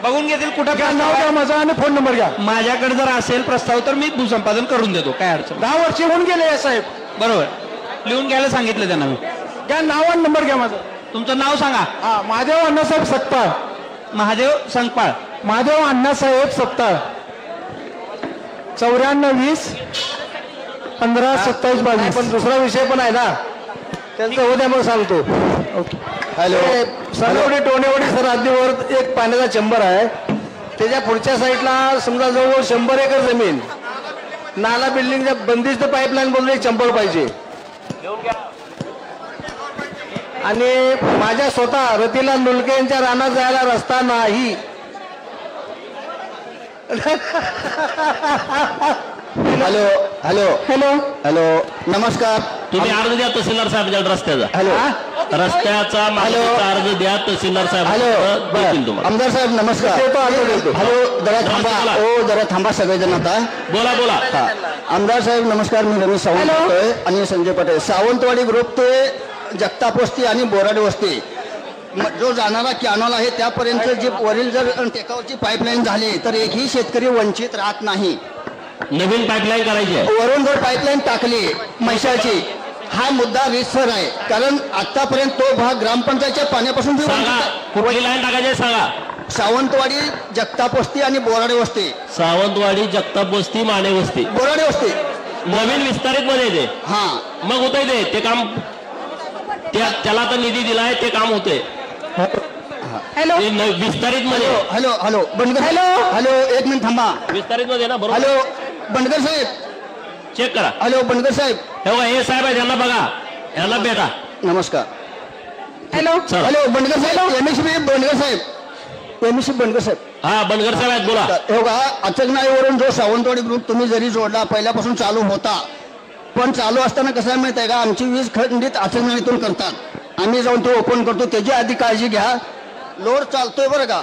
बघून घेतील. कुठं नाव द्या माझा आणि फोन नंबर घ्या. माझ्याकडे जर असेल प्रस्ताव तर मी भूसंपादन करून देतो. काय अडचण. 10 वर्ष होऊन गेले साहेब. बरोबर लिहून घ्यायला सांगितलं त्यांना मी. घ्या नाव आणि नंबर घ्या माझा. तुमचं नाव सांगा. हा महादेव अण्णासाहेब सप्ताह. महादेव संकपाळ. महादेव अण्णासाहेब सप्ताह. 94-20-15-27-22. पण दुसरा विषय पण आहे ना त्यांचा उद्या मग सांगतो. ओके. हॅलो सनवडी टोनेवाडी सर हद्दीवर एक पाण्याचा चेंबर आहे. त्याच्या पुढच्या साईडला समजा जवळ 100 एकर जमीन. नाला बिल्डिंगच्या बंदिस्त पाईपलाईन बोलून एक चंपर पाहिजे. आणि माझ्या स्वतः रतीलाल लुलके यांच्या रानात जायला रस्ता नाही. हॅलो हॅलो हॅलो हॅलो नमस्कार. तुम्ही अर्ज द्या तहसीलदार साहेब रस्त्याचा. हॅलो रस्त्याचा अर्ज द्या तहसीलदार साहेब. हॅलो आमदार साहेब नमस्कार. हॅलो जरा थांबा. ओ जरा थांबा सगळेजण. आता बोला बोला. हा आमदार साहेब नमस्कार. मी रमेश सावंत बोलतोय आणि संजय पटेल. सावंतवाडी ग्रुप ते जगताप वस्ती आणि बोराडे वस्ती जो जाणारा कॅनॉल आहे त्यापर्यंत जी वरील जर टेकावरची पाईपलाईन झाली तर एकही शेतकरी वंचित राहत नाही. नवीन पाईपलाईन करायची आहे. वरून जर पाईपलाईन टाकली म्हैसाची हा मुद्दा रितसर आहे. कारण आतापर्यंत तो भाग ग्रामपंचायतच्या पाण्यापासून कुठली लाईन टाकायची सांगा. सावंतवाडी जगताप वस्ती आणि बोराडे वस्ती. सावंतवाडी जगताप वस्ती माने वस्ती बोराडे वस्ती नवीन विस्तारित मध्ये येते. हा मग होतंय ते काम. त्याला आता निधी दिलाय ते काम होते. हॅलो विस्तारित मध्ये. Hello hello Bandgar. Hello hello एक मिनिट थांबा. विस्तारित मध्ये ना बरोबर. हॅलो बंडगर साहेब चेक करा. हॅलो बंडगर साहेब. हे साहेब आहे त्यांना बघा. यांना भेटा. नमस्कार. हॅलो हॅलो बंडगर साहेब. एमएससी बंडगर साहेब. एमएससी बंडगर साहेब. हा बंडगर साहेब आहेत बोला. हे बघा अचकनाईवरून जो सावंतवाडी ग्रुप तुम्ही जरी जोडला पहिल्यापासून चालू होता. पण चालू असताना कसं आहे माहिती आहे का आमची वीज खंडित अचकनाईतून करतात. आम्ही जाऊन तो ओपन करतो. त्याची आधी काळजी घ्या. लोड चालतोय बरं का.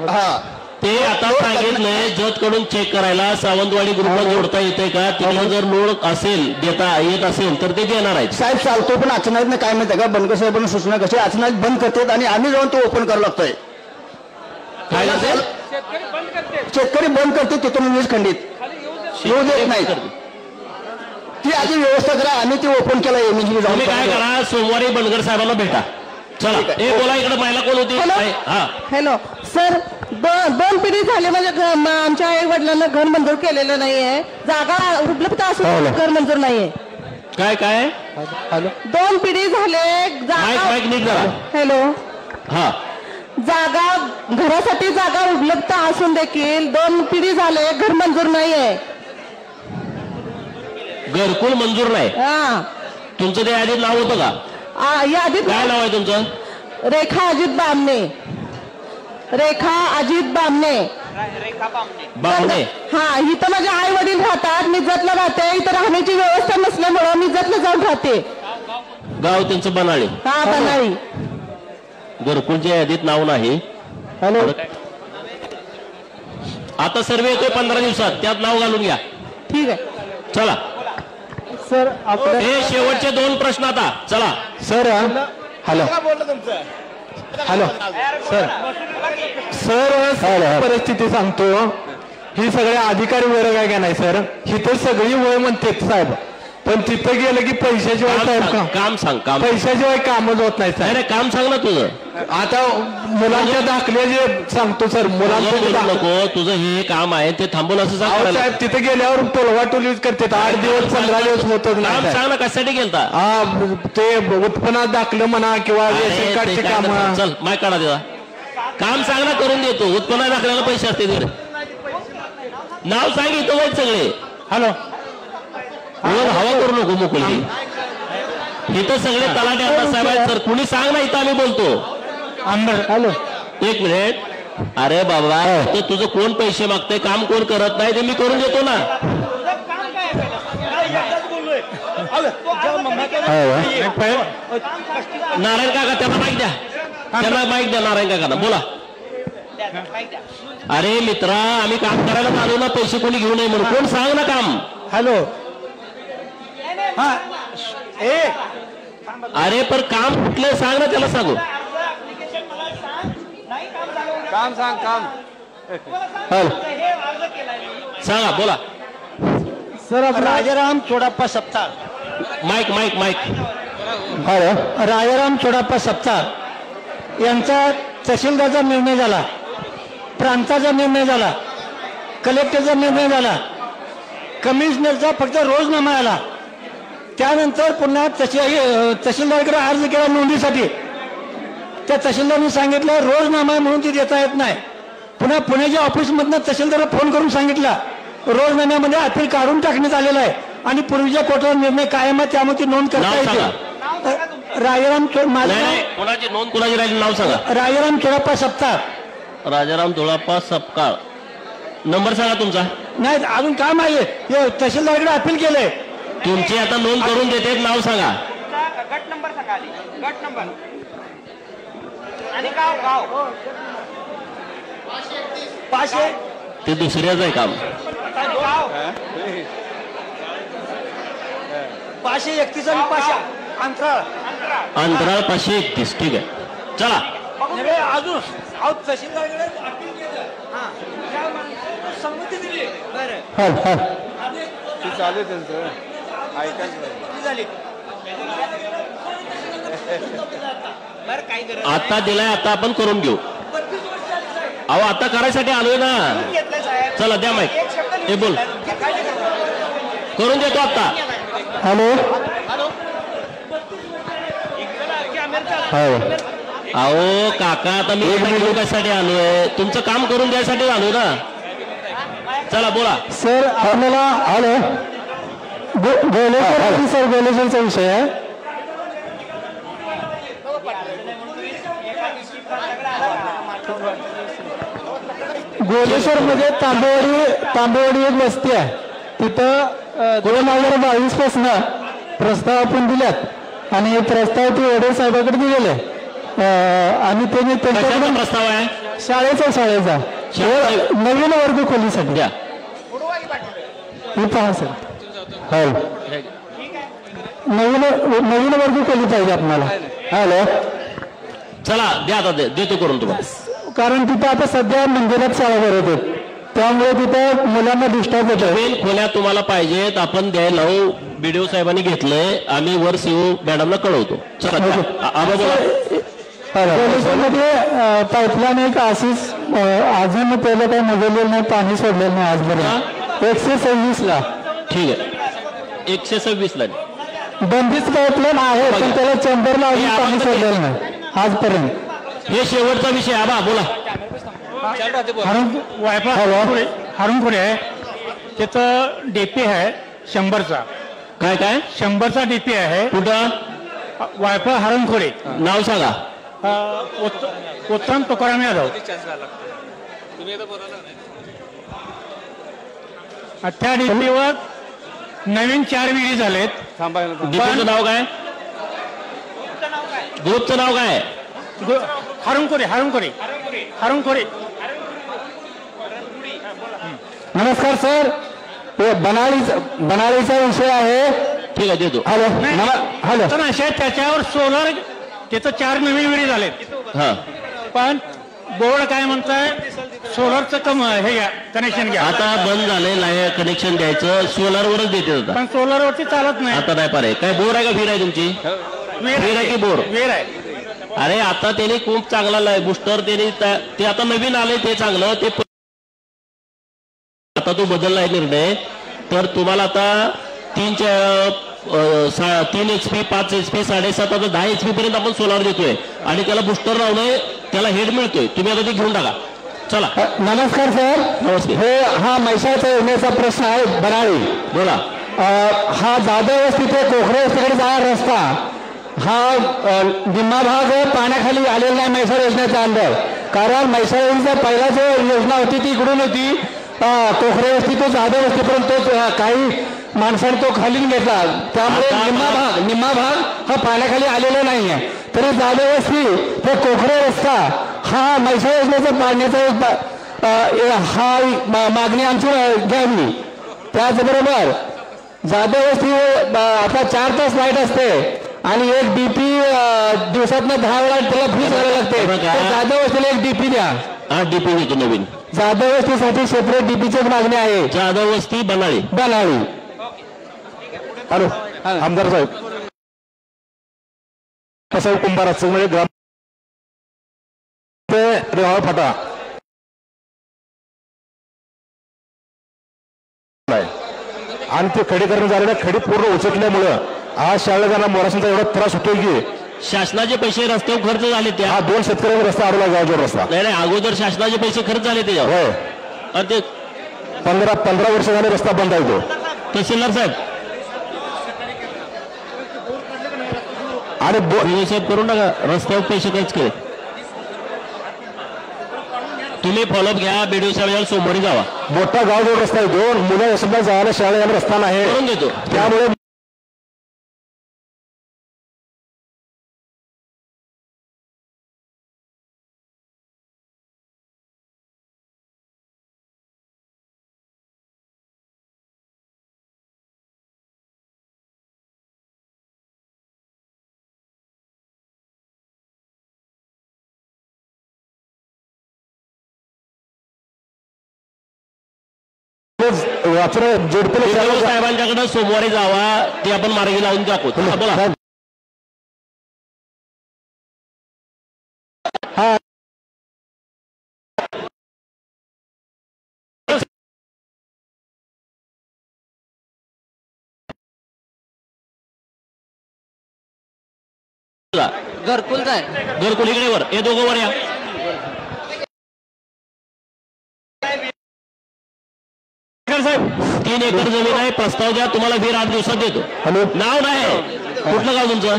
हा ते आता सांगितलंय जत कडून चेक करायला सावंतवाडी ग्रुपला जोडता येते का. तिला जर लोड असेल देता येत असेल तर ते देणार आहेत. साहेब चालतो पण अचानक काय माहिती आहे का बंडगर साहेबांना सूचना कशी अचानक बंद करतात आणि आम्ही जाऊन तो ओपन करावं लागतोय. काय असेल शेतकरी बंद करते तिथून वीज खंडित येऊ देत नाही. ती आधी व्यवस्था करा. आम्ही ते ओपन केला. तुम्ही काय करा सोमवारी बंडगर साहेबांना भेटा. चला बोला इकडे महिला कोण होती? हा हॅलो सर, दोन पिढी झाले म्हणजे आमच्या आई वडिलांना घर मंजूर केलेलं नाहीये, जागा उपलब्ध असून घर मंजूर नाहीये. काय काय? हॅलो, 2 पिढी झाले माईक नीट करा. हॅलो, हा जागा घरासाठी जागा उपलब्ध असून देखील 2 पिढी झाले घर मंजूर नाहीये. घरकुल मंजूर नाही. हा, तुमचं ते यादीत नाव होतं का? यादीत काय नाव आहे तुमचं? रेखा अजित बामणे. रेखा अजित बामणे. बामणे. हा, इथं माझे आई वडील राहतात, मी जतला राहते. इथं राहण्याची व्यवस्था नसल्यामुळं मी जतला जाऊन राहते. गाव त्यांचं बनाळी. हा, बनाळी. घरकुलच्या यादीत नाव नाही. हॅलो, आता सर्वे येतोय 15 दिवसात, त्यात नाव घालून घ्या. ठीक आहे. चला सर, हे शेवटचे 2 प्रश्न आता. चला सर. हॅलो हॅलो सर, परिस्थिती सांगतो. ही सगळे अधिकारी वर्ग आहे का नाही सर, इथं सगळी वय म्हणते साहेब, पण तिथं गेलं की पैशाशिवाय साहेब काम सांग. काम पैशाशिवाय कामच होत नाही साहेब. काम सांग ना तुझं. आता मुलांच्या दाखले जे सांगतो सर, मुलांच्या नको, तुझं हे काम आहे ते थांबवलं असं सांग साहेब. तिथे गेल्यावर टोलवाटोली करते, 8 दिवस 15 दिवस होतच नाही. सांग ना कशासाठी गेलता? ते उत्पन्नात दाखलं म्हणा किंवा रेशन कार्डचे काम. चल माय काढा त्याचा. काम सांग ना, करून देतो. उत्पन्न दाखल्याला पैसे असते तिकडे. नाव सांग, इथं वाईट सगळे. हॅलो, हवा करू नको मोकळी. इथं सगळे तलाटे आता साहेब आहेत सर, कुणी सांग ना, इथं आम्ही बोलतो. Hello, 1 minute. अरे बाबा, ते तुझं कोण पैसे मागतंय, काम कोण करत नाही, ते मी करून देतो ना. नारायण काका त्यांना माईक द्या. त्यांना माईक द्या नारायण काकांना. बोला. अरे मित्रा, आम्ही काम करायला आलो ना, पैसे कोणी घेऊ नये म्हणून. कोण सांग ना काम. हॅलो, अरे पण काम कुठलं सांग ना, त्याला सांगू. काम सांग काम. सांगा, बोला. Sir, Rajaram Chodappa Saptar. Mic mic mic. Rajaram Chodappa Saptar यांचा तहसीलदारचा निर्णय झाला, प्रांताचा निर्णय झाला, कलेक्टरचा निर्णय झाला, कमिशनरचा फक्त रोजनामा आला. त्यानंतर पुन्हा तहसीलदारकडे अर्ज केला नोंदीसाठी. त्या तहसीलदारने सांगितलं रोजनामा आहे म्हणून ती देता येत नाही. पुन्हा पुण्याच्या ऑफिसमधनं तहसीलदारला फोन करून सांगितला रोजनाम्यामध्ये अपील काढून टाकण्यात आलेलं आहे आणि पूर्वीच्या कोर्टाचा निर्णय कायम आहे, त्यामुळे ती नोंद करता येते. राजाराम कोणाची नोंद कोणाची राहिली नाव सांगा. राजाराम चोडाप्पा सप्तार. राजाराम चोडाप्पा सपकाळ. नंबर सांगा तुमचा. नाही, अजून काम आहे, तहसीलदारकडे अपील केलंय. तुमची आता नोंद करून देते, नाव सांगा. गट नंबर सांगा आधी. गट नंबर आणि गाव. 500. ते दुसऱ्याच आहे काम. 531 आणि 500 अंतराळ 531. ठीक आहे, चला. अजून तहसीलदारकडे अपील केलं, संमती दिली. चालू त्यांचं ऐकायचं. आता दिलाय, आता आपण करून घेऊ. अहो आता करायसाठी आलोय ना. चला द्या माईक. हे बोल. करून देतो आता. हॅलो, अहो काका, आता मी कशासाठी आलोय? तुमचं काम करून द्यायसाठी आलो ना. चला बोला. सर, आम्हाला हॅलो गोलेश्वर सर, गोलेश्वरचा विषय आहे. गोलेश्वर मध्ये तांबेवाडी एक वस्ती आहे. तिथं 2022 पासून प्रस्ताव आपण दिल्यात आणि हे प्रस्ताव ते वडील साहेबांकडे दिलेले आणि त्यांनी त्यांच्याकडून प्रस्ताव आहे शाळेचा नवीन वर्ग खोलीसाठी द्या. हे पहा सर. हो, नवीन वर्ग खोली पाहिजे आपल्याला. हॅलो, चला द्या, आता देतो करून तुम्हाला. कारण तिथं आता सध्या मंदिरात शाळा भरत आहेत, त्यामुळे तिथं मुलांना डिस्टर्ब होतं. नवीन खोल्या तुम्हाला पाहिजेत, आपण द्यायला बीडीओ साहेबांनी घेतलंय. आम्ही वर सीओ मॅडमला कळवतो. चला आबा बोला. मध्ये पाईपलाईन एक अशीच अजून पहिलं काही मोजलेलं नाही, पाणी सोडलेलं नाही आजपर्यंत. 126 ला. ठीक आहे, 126 ला बंदिस्त पाईपलाईन आहे, पण त्याला चेंबरला अजून पाणी सोडलेलं नाही आजपर्यंत. हे शेवटचा विषय आबा बोला. हरणखोडे आहे, त्याचं डीपी आहे 100चा. काय काय 100चा डीपी आहे. कुठं? वायफळ हरणखोडे. नाव सांगा. उत्तम तुकाराम यादव. त्या डीपीवर नवीन 4 विहिरी झालेत. डीपीचं नाव काय? ग्रुपचं नाव काय? हरणखोडे. नमस्कार सर, बनाळीचा विषय आहे. ठीक आहे, देतो. हॅलो. त्याच्यावर सोलर त्याचं 4 नवीन विहिरी झालेत. पण बोर्ड काय म्हणताय, सोलरचं हे घ्या, कनेक्शन घ्या. आता बंद झालंय कनेक्शन द्यायचं, सोलरवरच देते होता. पण सोलरवरती चालत नाही. आता नाही पारे. काय बोर आहे का विहीर आहे तुमची? विहीर आहे की बोर? विहीर आहे. अरे आता त्याने खूप चांगला बुस्टर ते आता नवीन आले ते चांगलं. ते आता तो बदलला आहे निर्णय. तर तुम्हाला आता 3 HP 5 HP 7.5 आता 10 HP पर्यंत आपण सोलार देतोय आणि त्याला बुस्टर लावलंय, त्याला हेड मिळतोय. तुम्ही आता ते घेऊन टाका. चला. नमस्कार सर. नमस्कार. हा म्हैसाळच्या येण्याचा प्रश्न आहे. बनाळी बोला. हा जाधव वस्ती ते कोखरे वस्तीकडे जाणारा रस्ता, हा निम्मा भाग पाण्याखाली आलेला नाही म्हैसाळ योजनेच्या अंदर. कारण म्हैसाळ योजनेचा पहिला जो योजना होती ती इकडून होती, कोखरे वस्ती तो जाधव वस्तीपर्यंत तो काही माणसाने तो खाली घेतला. त्यामुळे निम्मा भाग हा पाण्याखाली आलेला नाहीये. तरी जाधव वस्ती ते कोखरे रस्ता हा म्हैसाळ योजनेचा पाडण्याचा हा मागणी आमची घ्यावी. त्याचबरोबर जाधव वस्ती आता 4 तास लाईट असते आणि एक डीपी दिवसातनं 10 वेळा त्याला फ्रीज करायला लागते. जाधव वस्तीला एक डीपी द्या. हा डीपी देतो नवीन. जाधव वस्तीसाठी सेपरेट डीपीची मागणी आहे. जाधव वस्ती बनाळी. हॅलो आमदार साहेब, साहेब कुंभाराचं म्हणजे ग्राम रेवाळ फाटा आणि ते खडीकरण झालेल्या खडी पूर्ण उचकल्यामुळं आज शाळेला जाणार मोरासांचा एवढा त्रास होतोय की शासनाचे पैसे रस्त्यावर खर्च झाले. त्या 2 शेतकऱ्यांवर रस्ता आडवला गावजोड रस्ता. नाही अगोदर शासनाचे पैसे खर्च झाले त्याच्यावर. आणि ते 15 वर्ष झाले रस्ता बंद आहे तो. तहसीलदार साहेब आणि साहेब करून टाका, रस्त्यावर पैसे खर्च केले. तुम्ही फॉलोअप घ्या. बीडीओ साहेब सोमवारी जावा. मोठा गावजोड रस्ता आहे तो. मुलं समजा जायला शाळेला रस्ता नाही करून देतो. त्यामुळे साहेबांच्याकडे सोमवारी जावा, ते आपण मार्गी लावून दाखवू. बोला. घरकुल इकडे वर, हे दोघं वर या. साहेब 3 एकर जमीन आहे, प्रस्ताव द्या. तुम्हाला विहीर 8 दिवसात देतो. नाव नाही, कुठलं गाव तुमचं?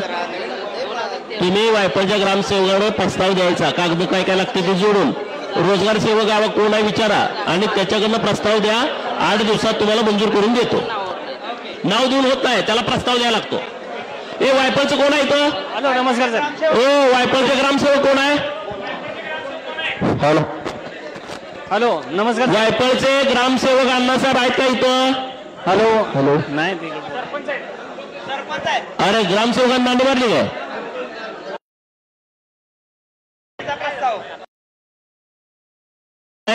तुम्ही वायपळच्या ग्रामसेवकाकडे प्रस्ताव द्यायचा. कागद काय काय लागते ते जोडून रोजगार सेवक गावात कोण आहे विचारा आणि त्याच्याकडनं प्रस्ताव द्या. 8 दिवसात तुम्हाला मंजूर करून देतो. नाव देऊन होत नाही, त्याला प्रस्ताव द्यायला लागतो. ए वायपळचं कोण आहे इथं? हॅलो नमस्कार सर. ओ वायपळचे ग्रामसेवक कोण आहे? हॅलो नमस्कार. वायपळचे ग्रामसेवक अण्णासाहेब आहेत का इथं? हॅलो नाही. अरे ग्रामसेवकांना दांडी मारली काय?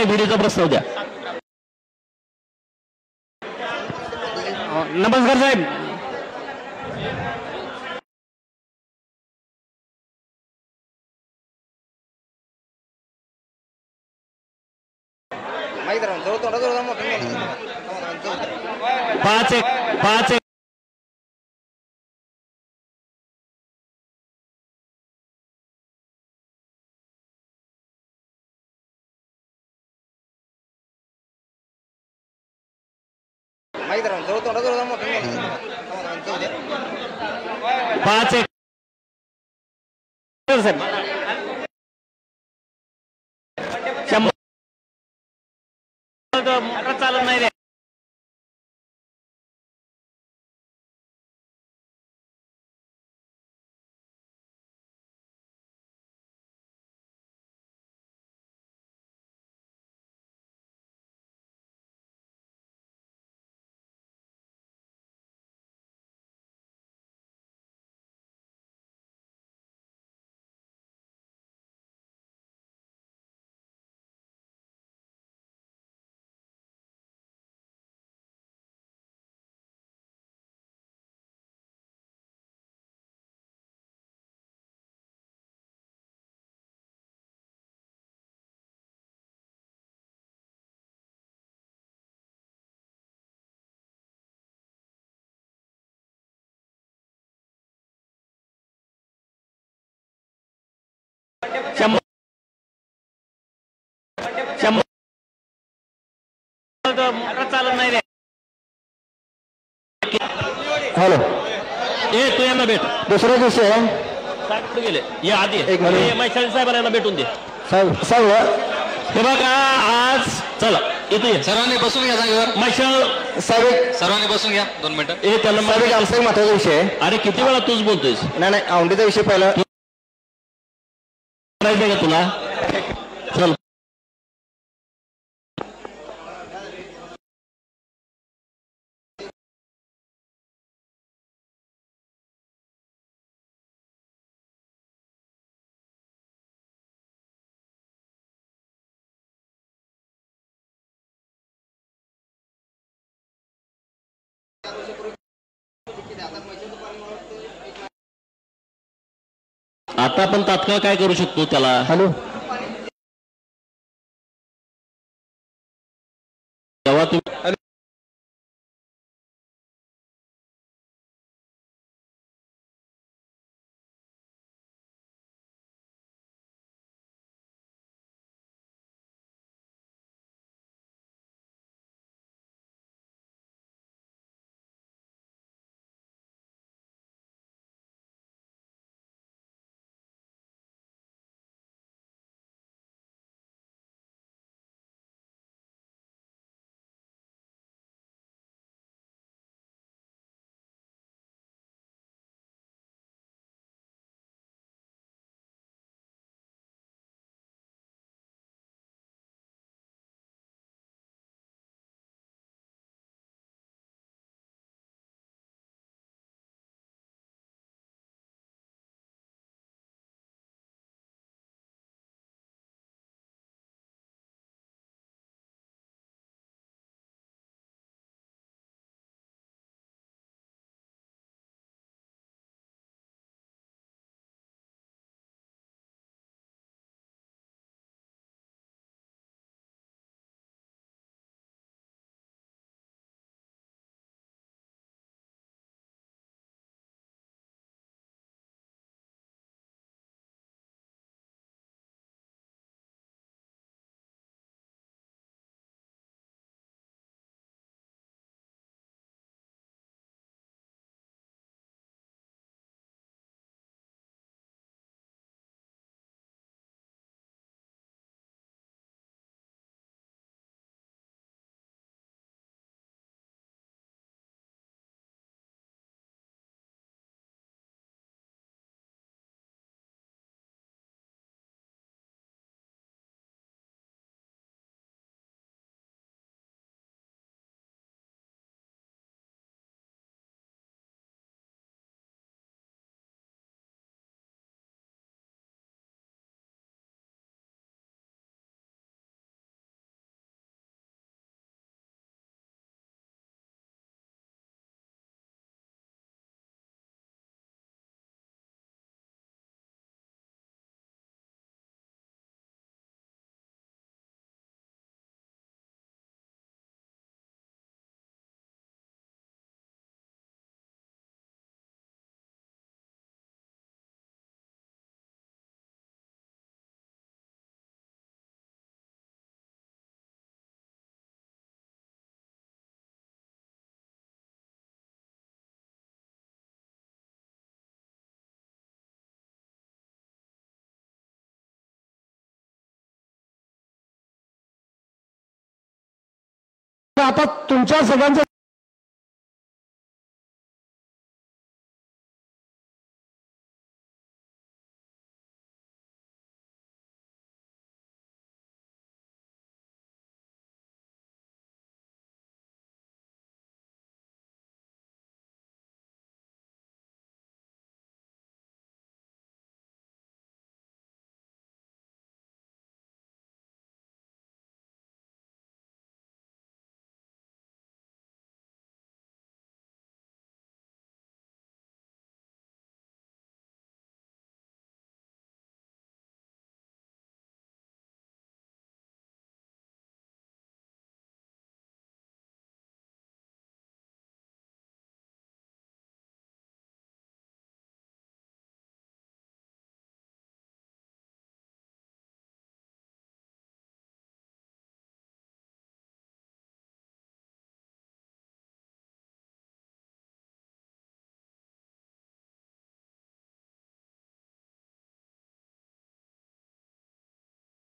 व्हिडिओचा प्रस्ताव द्या. नमस्कार साहेब. पाच एक पाच एक पाच एक मोटर चालत नाही रे. मोटर चालत नाही रे. हॅलो ए तू यांना भेट. दुसऱ्या दिवशी आहे साहेब कुठे गेले? या आधी एक मिनिट. मैशाळी साहेबांना यांना भेटून दे. साहेब साहेब हे बघा आज चला इथे ये. सर्वांनी बसून घ्या जागेवर. मैशाळ साहेब सर्वांनी बसून घ्या 2 मिनिटं. ए त्याला साहेब एक आमचा एक महत्वाचा विषय आहे. अरे किती वेळा तूच बोलतोयस? नाही औंढीचा विषय पहिला करायचंय का तुला? चल आता आपण तात्काळ काय करू शकतो त्याला? हॅलो तेव्हा तुम्ही आता तुमच्या सगळ्यांचं